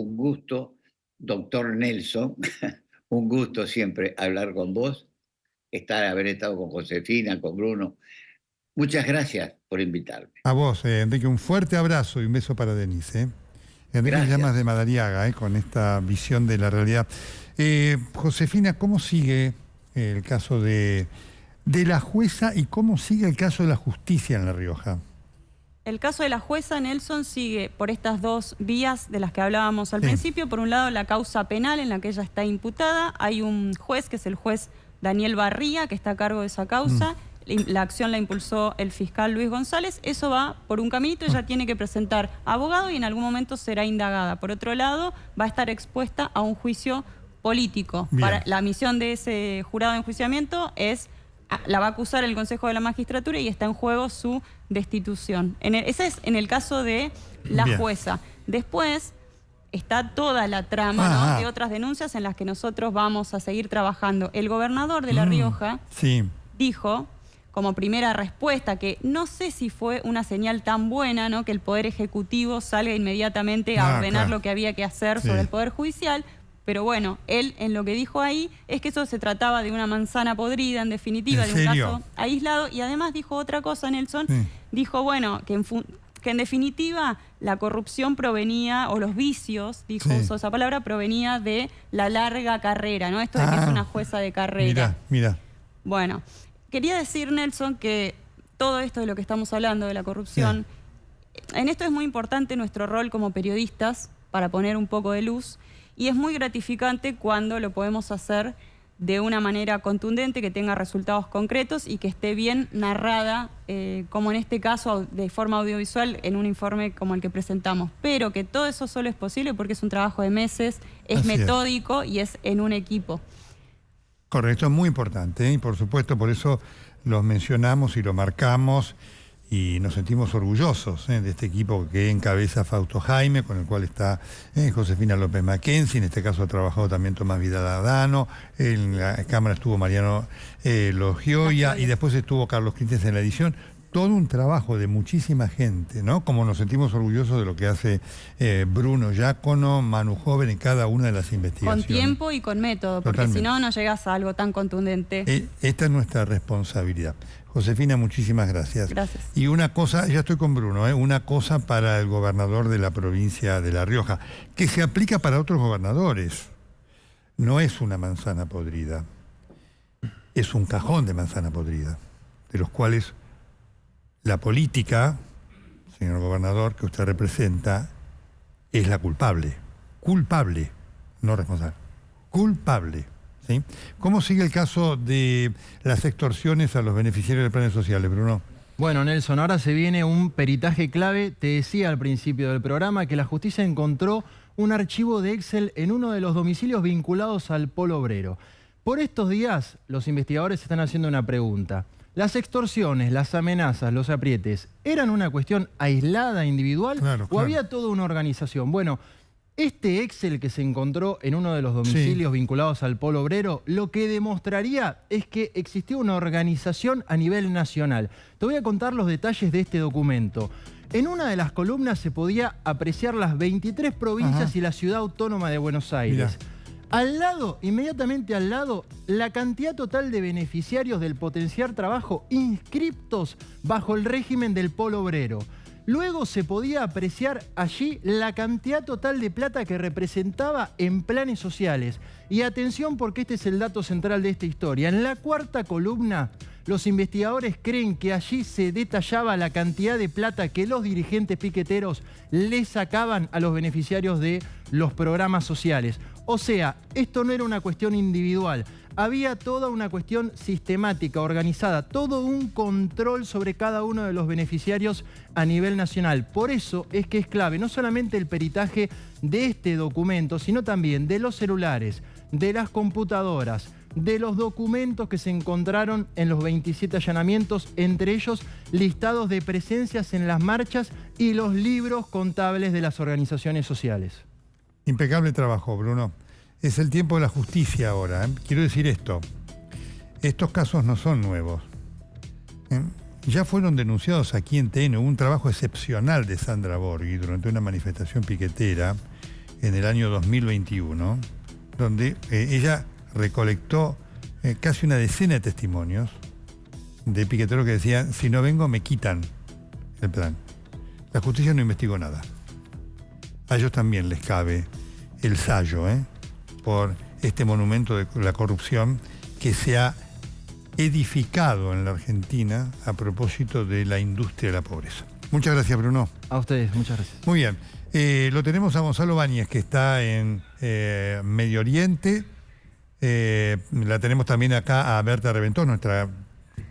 doctor Nelson. Un gusto siempre hablar con vos. Haber estado con Josefina, con Bruno. Muchas gracias por invitarme. A vos, Enrique, un fuerte abrazo y un beso para Denise. Enrique Llamas de Madariaga, con esta visión de la realidad. Josefina, ¿cómo sigue el caso de la jueza y cómo sigue el caso de la justicia en La Rioja? El caso de la jueza, Nelson, sigue por estas dos vías de las que hablábamos al principio. Por un lado, la causa penal en la que ella está imputada. Hay un juez, que es el juez Daniel Barría, que está a cargo de esa causa. La acción la impulsó el fiscal Luis González. Eso va por un caminito, ella tiene que presentar abogado y en algún momento será indagada. Por otro lado, va a estar expuesta a un juicio político. La misión de ese jurado de enjuiciamiento la va a acusar el Consejo de la Magistratura y está en juego su destitución. Ese es en el caso de la jueza. Después está toda la trama de otras denuncias en las que nosotros vamos a seguir trabajando. El gobernador de La Rioja dijo, como primera respuesta, que no sé si fue una señal tan buena, ¿no?, que el Poder Ejecutivo salga inmediatamente a ordenar lo que había que hacer sobre el Poder Judicial. Pero bueno, él en lo que dijo ahí es que eso se trataba de una manzana podrida, en definitiva, de un caso aislado. Y además dijo otra cosa, Nelson. Dijo, bueno, que en definitiva la corrupción provenía, o los vicios, usó esa palabra, provenía de la larga carrera, ¿no? Esto de que es una jueza de carrera. Mira. Bueno, quería decir, Nelson, que todo esto de lo que estamos hablando, de la corrupción, en esto es muy importante nuestro rol como periodistas, para poner un poco de luz, y es muy gratificante cuando lo podemos hacer de una manera contundente, que tenga resultados concretos y que esté bien narrada, como en este caso de forma audiovisual, en un informe como el que presentamos. Pero que todo eso solo es posible porque es un trabajo de meses, es metódico y es en un equipo. Correcto, es muy importante, y por supuesto por eso los mencionamos y lo marcamos y nos sentimos orgullosos de este equipo que encabeza Fausto Jaime, con el cual está Josefina López Mackenzie. En este caso ha trabajado también Tomás Vidal Adano, en la cámara estuvo Mariano Logioia y después estuvo Carlos Quintes en la edición. todo un trabajo de muchísima gente, ¿no? Como nos sentimos orgullosos de lo que hace Bruno Giacono, Manu Joven en cada una de las investigaciones. Con tiempo y con método, porque Totalmente. si no, no llegas a algo tan contundente. Esta es nuestra responsabilidad. Josefina, muchísimas gracias. Gracias. Y una cosa, ya estoy con Bruno, una cosa para el gobernador de la provincia de La Rioja, que se aplica para otros gobernadores. No es una manzana podrida, es un cajón de manzana podrida, de los cuales la política, señor gobernador, que usted representa, es la culpable. Culpable, no responsable. Culpable. ¿Sí? ¿Cómo sigue el caso de las extorsiones a los beneficiarios de planes sociales, Bruno? Bueno, Nelson, ahora se viene un peritaje clave. Te decía al principio del programa que la justicia encontró un archivo de Excel en uno de los domicilios vinculados al Polo Obrero. Por estos días, los investigadores están haciendo una pregunta. ¿Las extorsiones, las amenazas, los aprietes, eran una cuestión aislada, individual, o había toda una organización? Bueno, este Excel que se encontró en uno de los domicilios vinculados al Polo Obrero, lo que demostraría es que existió una organización a nivel nacional. Te voy a contar los detalles de este documento. En una de las columnas se podía apreciar las 23 provincias y la ciudad autónoma de Buenos Aires. Mirá. Al lado, inmediatamente al lado, la cantidad total de beneficiarios del potenciar trabajo inscriptos bajo el régimen del Polo Obrero. Luego se podía apreciar allí la cantidad total de plata que representaba en planes sociales. Y atención, porque este es el dato central de esta historia. En la cuarta columna, los investigadores creen que allí se detallaba la cantidad de plata que los dirigentes piqueteros le sacaban a los beneficiarios de los programas sociales. O sea, esto no era una cuestión individual. Había toda una cuestión sistemática, organizada, todo un control sobre cada uno de los beneficiarios a nivel nacional. Por eso es que es clave no solamente el peritaje de este documento, sino también de los celulares, de las computadoras, de los documentos que se encontraron en los 27 allanamientos, entre ellos listados de presencias en las marchas y los libros contables de las organizaciones sociales. Impecable trabajo, Bruno. Es el tiempo de la justicia ahora. Quiero decir esto. Estos casos no son nuevos. Ya fueron denunciados aquí en TN. Hubo un trabajo excepcional de Sandra Borghi durante una manifestación piquetera en el año 2021, donde ella recolectó casi una decena de testimonios de piqueteros que decían: si no vengo me quitan el plan. La justicia no investigó nada. A ellos también les cabe el sayo, por este monumento de la corrupción que se ha edificado en la Argentina a propósito de la industria de la pobreza. Muchas gracias, Bruno. A ustedes, muchas gracias. Muy bien. Lo tenemos a Gonzalo Báñez, que está en Medio Oriente. La tenemos también acá a Berta Reventós, nuestra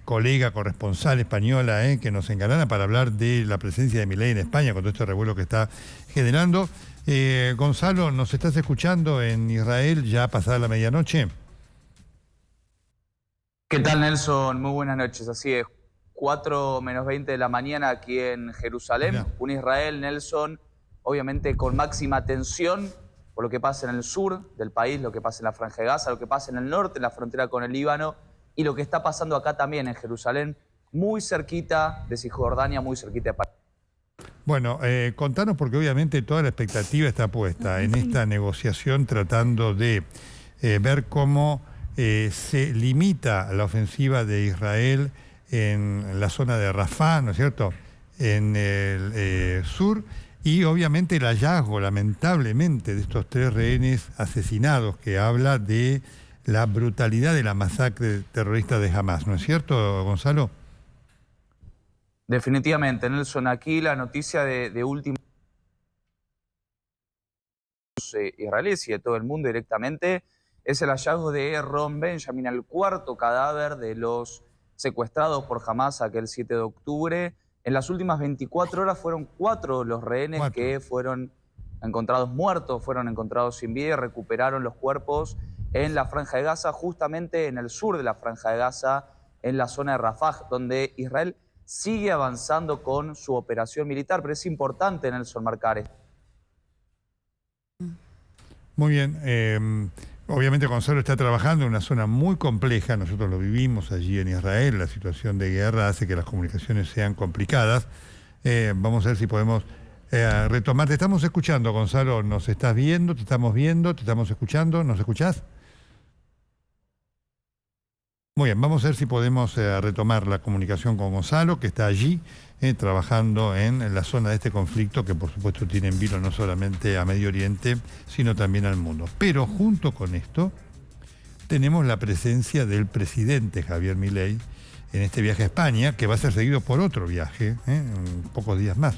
colega corresponsal española, que nos engalana para hablar de la presencia de Milei en España, con todo este revuelo que está generando. Gonzalo, ¿nos estás escuchando en Israel ya pasada la medianoche? ¿Qué tal, Nelson? Muy buenas noches. Así es, 4:20 de la mañana aquí en Jerusalén. Mirá. Un Israel, Nelson, obviamente con máxima tensión por lo que pasa en el sur del país, lo que pasa en la Franja de Gaza, lo que pasa en el norte, en la frontera con el Líbano, y lo que está pasando acá también en Jerusalén, muy cerquita de Cisjordania, muy cerquita de Palestina. Bueno, contanos, porque obviamente toda la expectativa está puesta en esta negociación, tratando de ver cómo se limita la ofensiva de Israel en la zona de Rafah, ¿no es cierto?, en el sur, y obviamente el hallazgo, lamentablemente, de estos 3 rehenes asesinados, que habla de la brutalidad de la masacre terrorista de Hamas, ¿no es cierto, Gonzalo? Definitivamente, Nelson, aquí la noticia de último israelíes y de todo el mundo directamente es el hallazgo de Ron Benjamin, el 4º cadáver de los secuestrados por Hamas aquel 7 de octubre. En las últimas 24 horas fueron 4 los rehenes que fueron encontrados muertos, fueron encontrados sin vida y recuperaron los cuerpos en la Franja de Gaza, justamente en el sur de la Franja de Gaza, en la zona de Rafah, donde Israel sigue avanzando con su operación militar, pero es importante, Nelson, marcar esto. Muy bien. Obviamente Gonzalo está trabajando en una zona muy compleja, nosotros lo vivimos allí en Israel, la situación de guerra hace que las comunicaciones sean complicadas. Vamos a ver si podemos retomar. Te estamos escuchando, Gonzalo, nos estás viendo, te estamos escuchando, ¿nos escuchás? Muy bien, vamos a ver si podemos retomar la comunicación con Gonzalo, que está allí trabajando en la zona de este conflicto, que por supuesto tiene en vilo no solamente a Medio Oriente, sino también al mundo. Pero junto con esto, tenemos la presencia del presidente Javier Milei en este viaje a España, que va a ser seguido por otro viaje, en pocos días más,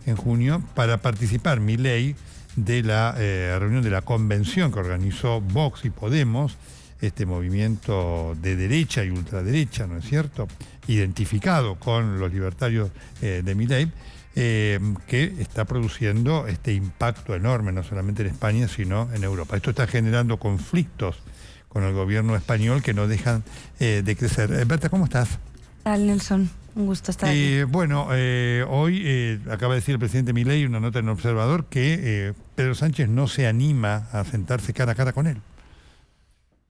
en junio, para participar Milei de la reunión de la convención que organizó Vox y Podemos, este movimiento de derecha y ultraderecha, ¿no es cierto?, identificado con los libertarios de Milei, que está produciendo este impacto enorme, no solamente en España, sino en Europa. Esto está generando conflictos con el gobierno español que no dejan de crecer. Berta, ¿cómo estás? ¿Qué tal, Nelson? Un gusto estar aquí. Bueno, hoy acaba de decir el presidente Milei, una nota en El Observador, que Pedro Sánchez no se anima a sentarse cara a cara con él.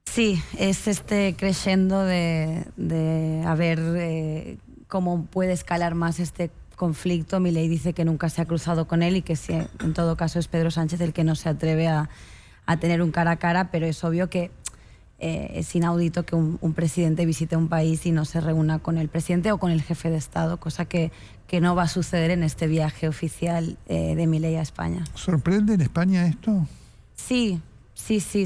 Sí, es este creyendo de a ver cómo puede escalar más este conflicto. Milei dice que nunca se ha cruzado con él y que sí, en todo caso es Pedro Sánchez el que no se atreve a tener un cara a cara, pero es obvio que es inaudito que un presidente visite un país y no se reúna con el presidente o con el jefe de Estado, cosa que no va a suceder en este viaje oficial de Milei a España. ¿Sorprende en España esto? Sí,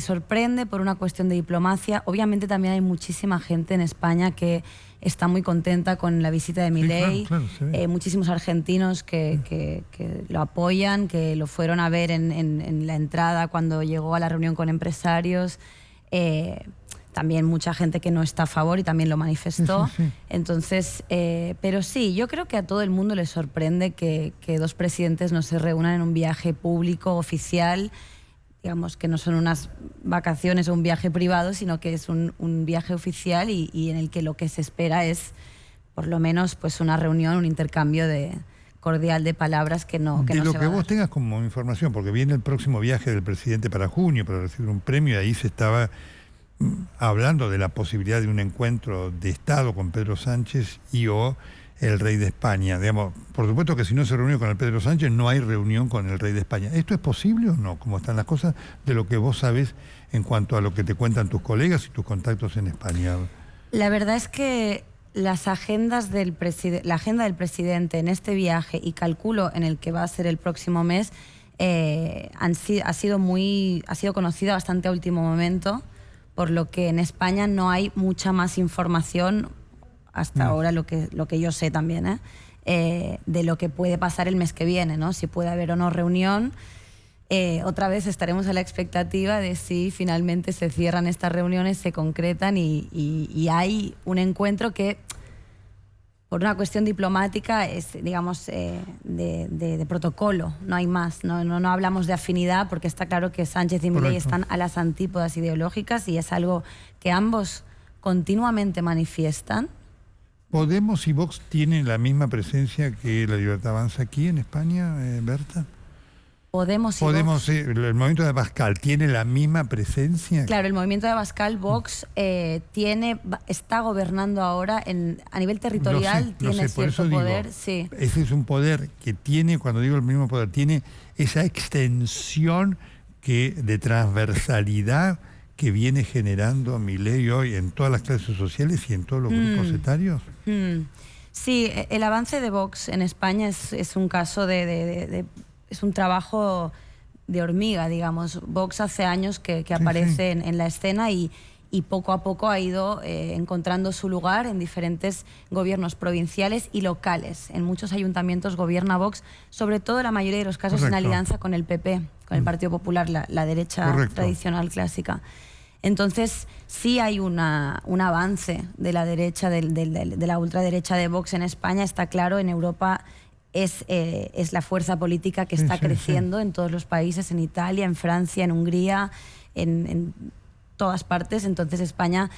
sorprende por una cuestión de diplomacia. Obviamente también hay muchísima gente en España que está muy contenta con la visita de Milei. Sí, claro, muchísimos argentinos que lo apoyan, que lo fueron a ver en la entrada cuando llegó a la reunión con empresarios. También mucha gente que no está a favor y también lo manifestó. Sí. Entonces, pero sí, yo creo que a todo el mundo le sorprende que dos presidentes no se reúnan en un viaje público, oficial, digamos que no son unas vacaciones o un viaje privado, sino que es un viaje oficial y en el que lo que se espera es por lo menos pues una reunión, un intercambio cordial de palabras que no se va a dar. De lo que vos tengas como información, porque viene el próximo viaje del presidente para junio para recibir un premio, y ahí se estaba hablando de la posibilidad de un encuentro de Estado con Pedro Sánchez y o el rey de España. Digamos, por supuesto que si no se reunió con el Pedro Sánchez, no hay reunión con el rey de España. ¿Esto es posible o no? ¿Cómo están las cosas de lo que vos sabés en cuanto a lo que te cuentan tus colegas y tus contactos en España? La verdad es que las agendas la agenda del presidente en este viaje, y calculo en el que va a ser el próximo mes, ha sido conocida bastante a último momento, por lo que en España no hay mucha más información hasta ahora, lo que yo sé también, de lo que puede pasar el mes que viene, ¿no? Si puede haber o no reunión. Otra vez estaremos a la expectativa de si finalmente se cierran estas reuniones, se concretan y hay un encuentro que, por una cuestión diplomática, es, digamos, de protocolo, no hay más. No hablamos de afinidad, porque está claro que Sánchez y Milei están a las antípodas ideológicas y es algo que ambos continuamente manifiestan. ¿Podemos y Vox tienen la misma presencia que la Libertad Avanza aquí en España, Berta? Podemos, el movimiento de Abascal tiene la misma presencia. Claro, el movimiento de Abascal, Vox, está gobernando ahora a nivel territorial, tiene cierto poder. Sí. Ese es un poder que tiene, cuando digo el mismo poder, tiene esa extensión de transversalidad que viene generando Milei hoy en todas las clases sociales y en todos los grupos etarios. Sí, el avance de Vox en España es un caso es un trabajo de hormiga, digamos. Vox hace años que aparece en la escena y poco a poco ha ido encontrando su lugar en diferentes gobiernos provinciales y locales. En muchos ayuntamientos gobierna Vox, sobre todo la mayoría de los casos en alianza con el PP, con el Partido Popular, la derecha tradicional clásica. Entonces sí hay un avance de la derecha, de la ultraderecha de Vox en España. Está claro, en Europa es la fuerza política que está creciendo en todos los países, en Italia, en Francia, en Hungría, en todas partes. Entonces España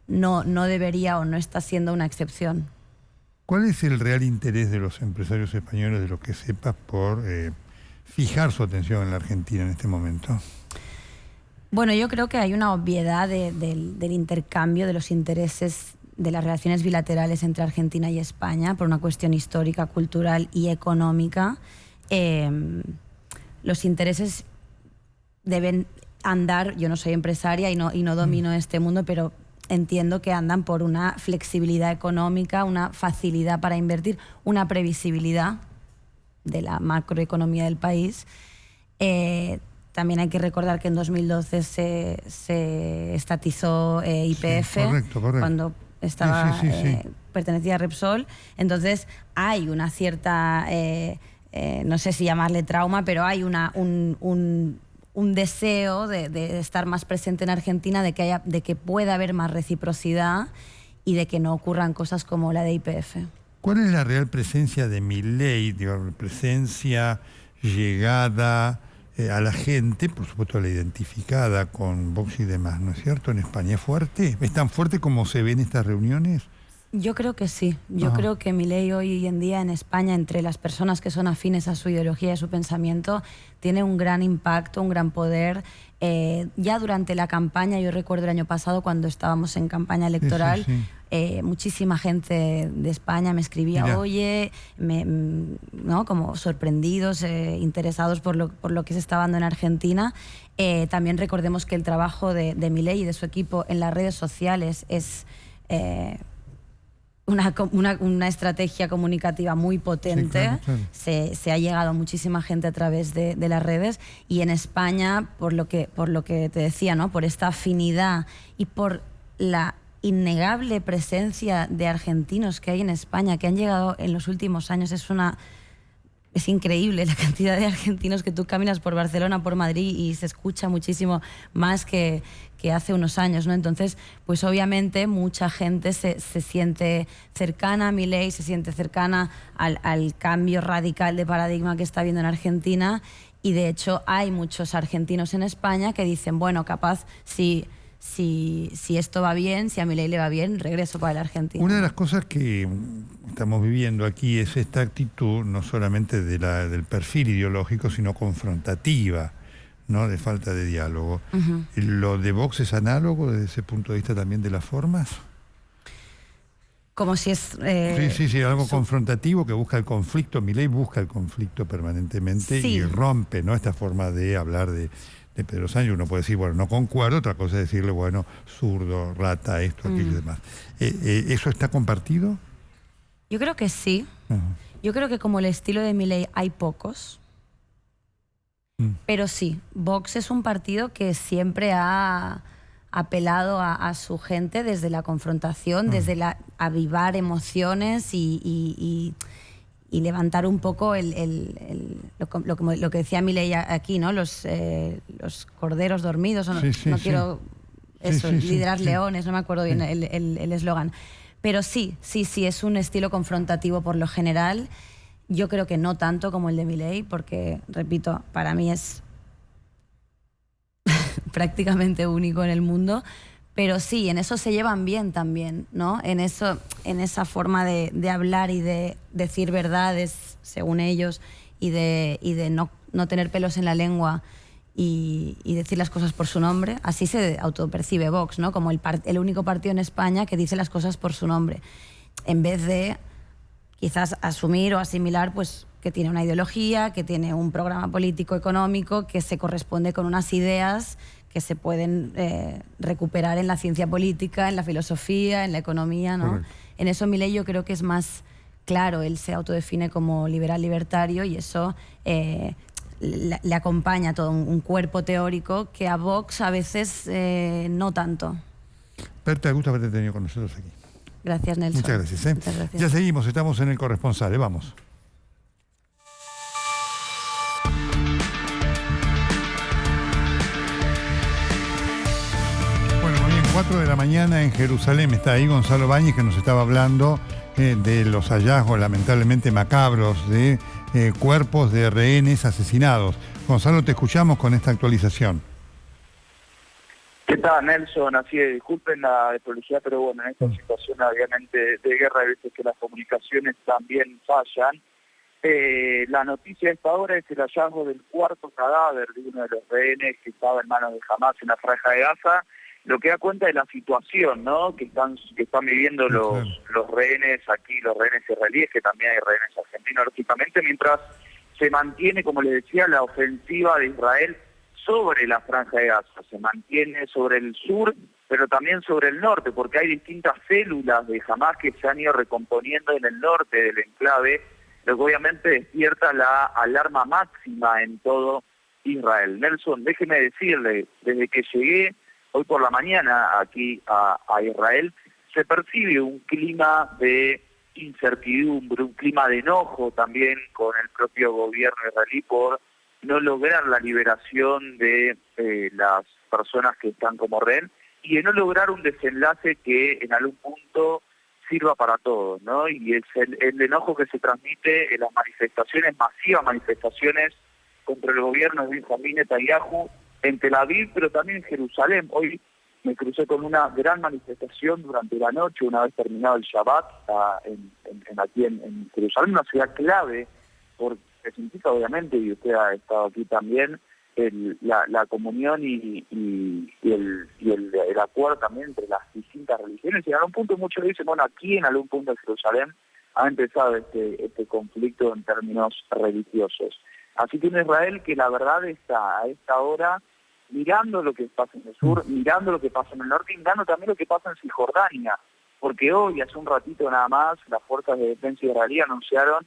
no debería o no está siendo una excepción. ¿Cuál es el real interés de los empresarios españoles, de lo que sepas, por fijar su atención en la Argentina en este momento? Bueno, yo creo que hay una obviedad del intercambio de los intereses de las relaciones bilaterales entre Argentina y España por una cuestión histórica, cultural y económica. Los intereses deben andar, yo no soy empresaria y no domino este mundo, pero entiendo que andan por una flexibilidad económica, una facilidad para invertir, una previsibilidad de la macroeconomía del país. También hay que recordar que en 2012 se estatizó YPF, correcto. cuando estaba pertenecía a Repsol. Entonces hay una cierta, no sé si llamarle trauma, pero hay un deseo de estar más presente en Argentina, de que pueda haber más reciprocidad y de que no ocurran cosas como la de YPF. ¿Cuál es la real presencia de Milei? Presencia, llegada a la gente, por supuesto la identificada con Vox y demás, ¿no es cierto? ¿En España es fuerte? ¿Es tan fuerte como se ve en estas reuniones? Yo creo que sí. Yo creo que Milei hoy en día en España, entre las personas que son afines a su ideología y a su pensamiento, tiene un gran impacto, un gran poder. Ya durante la campaña, yo recuerdo el año pasado cuando estábamos en campaña electoral, muchísima gente de España me escribía, Mirá. oye, ¿no? Como sorprendidos, interesados por lo que se está dando en Argentina. También recordemos que el trabajo de Milei y de su equipo en las redes sociales es una estrategia comunicativa muy potente. Sí, claro. Se ha llegado a muchísima gente a través de las redes, y en España, por lo que te decía, ¿no? Por esta afinidad y por la innegable presencia de argentinos que hay en España, que han llegado en los últimos años. Es increíble la cantidad de argentinos que tú caminas por Barcelona, por Madrid, y se escucha muchísimo más que hace unos años, ¿no? Entonces, pues obviamente mucha gente se siente cercana a Milei, se siente cercana al cambio radical de paradigma que está habiendo en Argentina, y de hecho hay muchos argentinos en España que dicen, bueno, capaz si esto va bien, si a Milei le va bien, regreso para la Argentina. Una de las cosas que estamos viviendo aquí es esta actitud, no solamente del perfil ideológico, sino confrontativa, ¿no? De falta de diálogo. ¿Lo de Vox es análogo desde ese punto de vista también de las formas? Como si es... Sí, algo confrontativo que busca el conflicto. Milei busca el conflicto permanentemente y rompe, ¿no? Esta forma de hablar de Pedro Sánchez. Uno puede decir, bueno, no concuerdo, otra cosa es decirle, bueno, zurdo, rata, esto, aquello y demás. ¿Eso está compartido? Yo creo que sí. Yo creo que como el estilo de Milei hay pocos. Pero sí, Vox es un partido que siempre ha apelado a su gente desde la confrontación, desde avivar emociones y levantar un poco lo que decía Milei aquí, ¿no? Los corderos dormidos, quiero liderar leones, no me acuerdo bien el eslogan. Pero sí, es un estilo confrontativo por lo general. Yo creo que no tanto como el de Milei, porque, repito, para mí es prácticamente único en el mundo. Pero sí, en eso se llevan bien también, ¿no? En esa forma de hablar y de decir verdades, según ellos, y de no tener pelos en la lengua y decir las cosas por su nombre. Así se autopercibe Vox, ¿no? Como el único partido en España que dice las cosas por su nombre, en vez de quizás asumir o asimilar pues que tiene una ideología, que tiene un programa político económico, que se corresponde con unas ideas que se pueden recuperar en la ciencia política, en la filosofía, en la economía, ¿no? Correcto. En eso Milei yo creo que es más claro. Él se autodefine como liberal libertario, y eso le acompaña todo un cuerpo teórico que a Vox a veces no tanto. Berta, gusto haberte tenido con nosotros aquí. Gracias, Nelson. Muchas gracias. Muchas gracias. Ya seguimos, estamos en El Corresponsal, vamos. Bueno, muy bien, 4 de la mañana en Jerusalén. Está ahí Gonzalo Báñez, que nos estaba hablando de los hallazgos lamentablemente macabros de cuerpos de rehenes asesinados. Gonzalo, te escuchamos con esta actualización. ¿Qué tal, Nelson? Así es, disculpen la desprolijidad, pero bueno, en esta situación obviamente de guerra hay veces que las comunicaciones también fallan. La noticia de esta hora es el hallazgo del cuarto cadáver de uno de los rehenes que estaba en manos de Hamás en la Franja de Gaza, lo que da cuenta de la situación, ¿no?, que están viviendo los rehenes aquí, los rehenes israelíes, que también hay rehenes argentinos, lógicamente, mientras se mantiene, como les decía, la ofensiva de Israel sobre la Franja de Gaza, se mantiene sobre el sur, pero también sobre el norte, porque hay distintas células de Hamás que se han ido recomponiendo en el norte del enclave, lo que obviamente despierta la alarma máxima en todo Israel. Nelson, déjeme decirle, desde que llegué hoy por la mañana aquí a Israel, se percibe un clima de incertidumbre, un clima de enojo también con el propio gobierno israelí por no lograr la liberación de las personas que están como rehén y de no lograr un desenlace que en algún punto sirva para todos, ¿no? Y es el enojo que se transmite en las manifestaciones, masivas manifestaciones contra el gobierno de Benjamín Netanyahu en Tel Aviv, pero también en Jerusalén. Hoy me crucé con una gran manifestación durante la noche, una vez terminado el Shabbat, aquí en Jerusalén, una ciudad clave, porque significa obviamente, y usted ha estado aquí también, la comunión y el acuerdo también entre las distintas religiones, y en algún punto muchos dicen, bueno, aquí en algún punto de Jerusalén ha empezado este conflicto en términos religiosos. Así que en Israel, que la verdad está a esta hora mirando lo que pasa en el sur, mirando lo que pasa en el norte y mirando también lo que pasa en Cisjordania, porque hoy, hace un ratito nada más, las fuerzas de defensa israelí anunciaron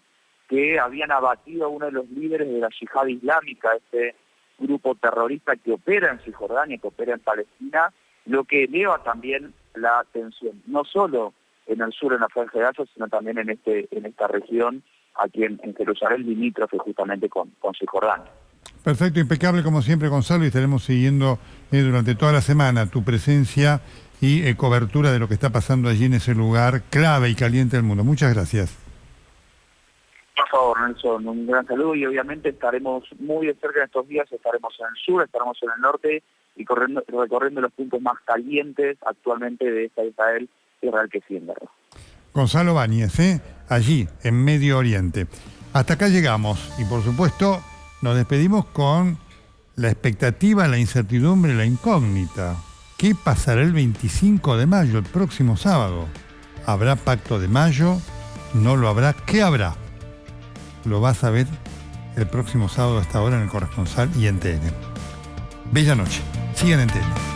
que habían abatido a uno de los líderes de la Yihad Islámica, este grupo terrorista que opera en Cisjordania, que opera en Palestina, lo que eleva también la tensión, no solo en el sur, en la Franja de Gaza, sino también en esta región, aquí en Jerusalén, limítrofe justamente con Cisjordania. Perfecto, impecable como siempre, Gonzalo, y estaremos siguiendo durante toda la semana tu presencia y cobertura de lo que está pasando allí en ese lugar clave y caliente del mundo. Muchas gracias. Por favor, Nelson, un gran saludo y obviamente estaremos muy de cerca en estos días, estaremos en el sur, estaremos en el norte y recorriendo los puntos más calientes actualmente de esta Israel que sigue en guerra. Gonzalo Báñez, allí, en Medio Oriente. Hasta acá llegamos y por supuesto nos despedimos con la expectativa, la incertidumbre, la incógnita. ¿Qué pasará el 25 de mayo, el próximo sábado? ¿Habrá pacto de mayo? ¿No lo habrá? ¿Qué habrá? Lo vas a ver el próximo sábado a esta hora en El Corresponsal y en TN. Bella noche. Sigan en TN.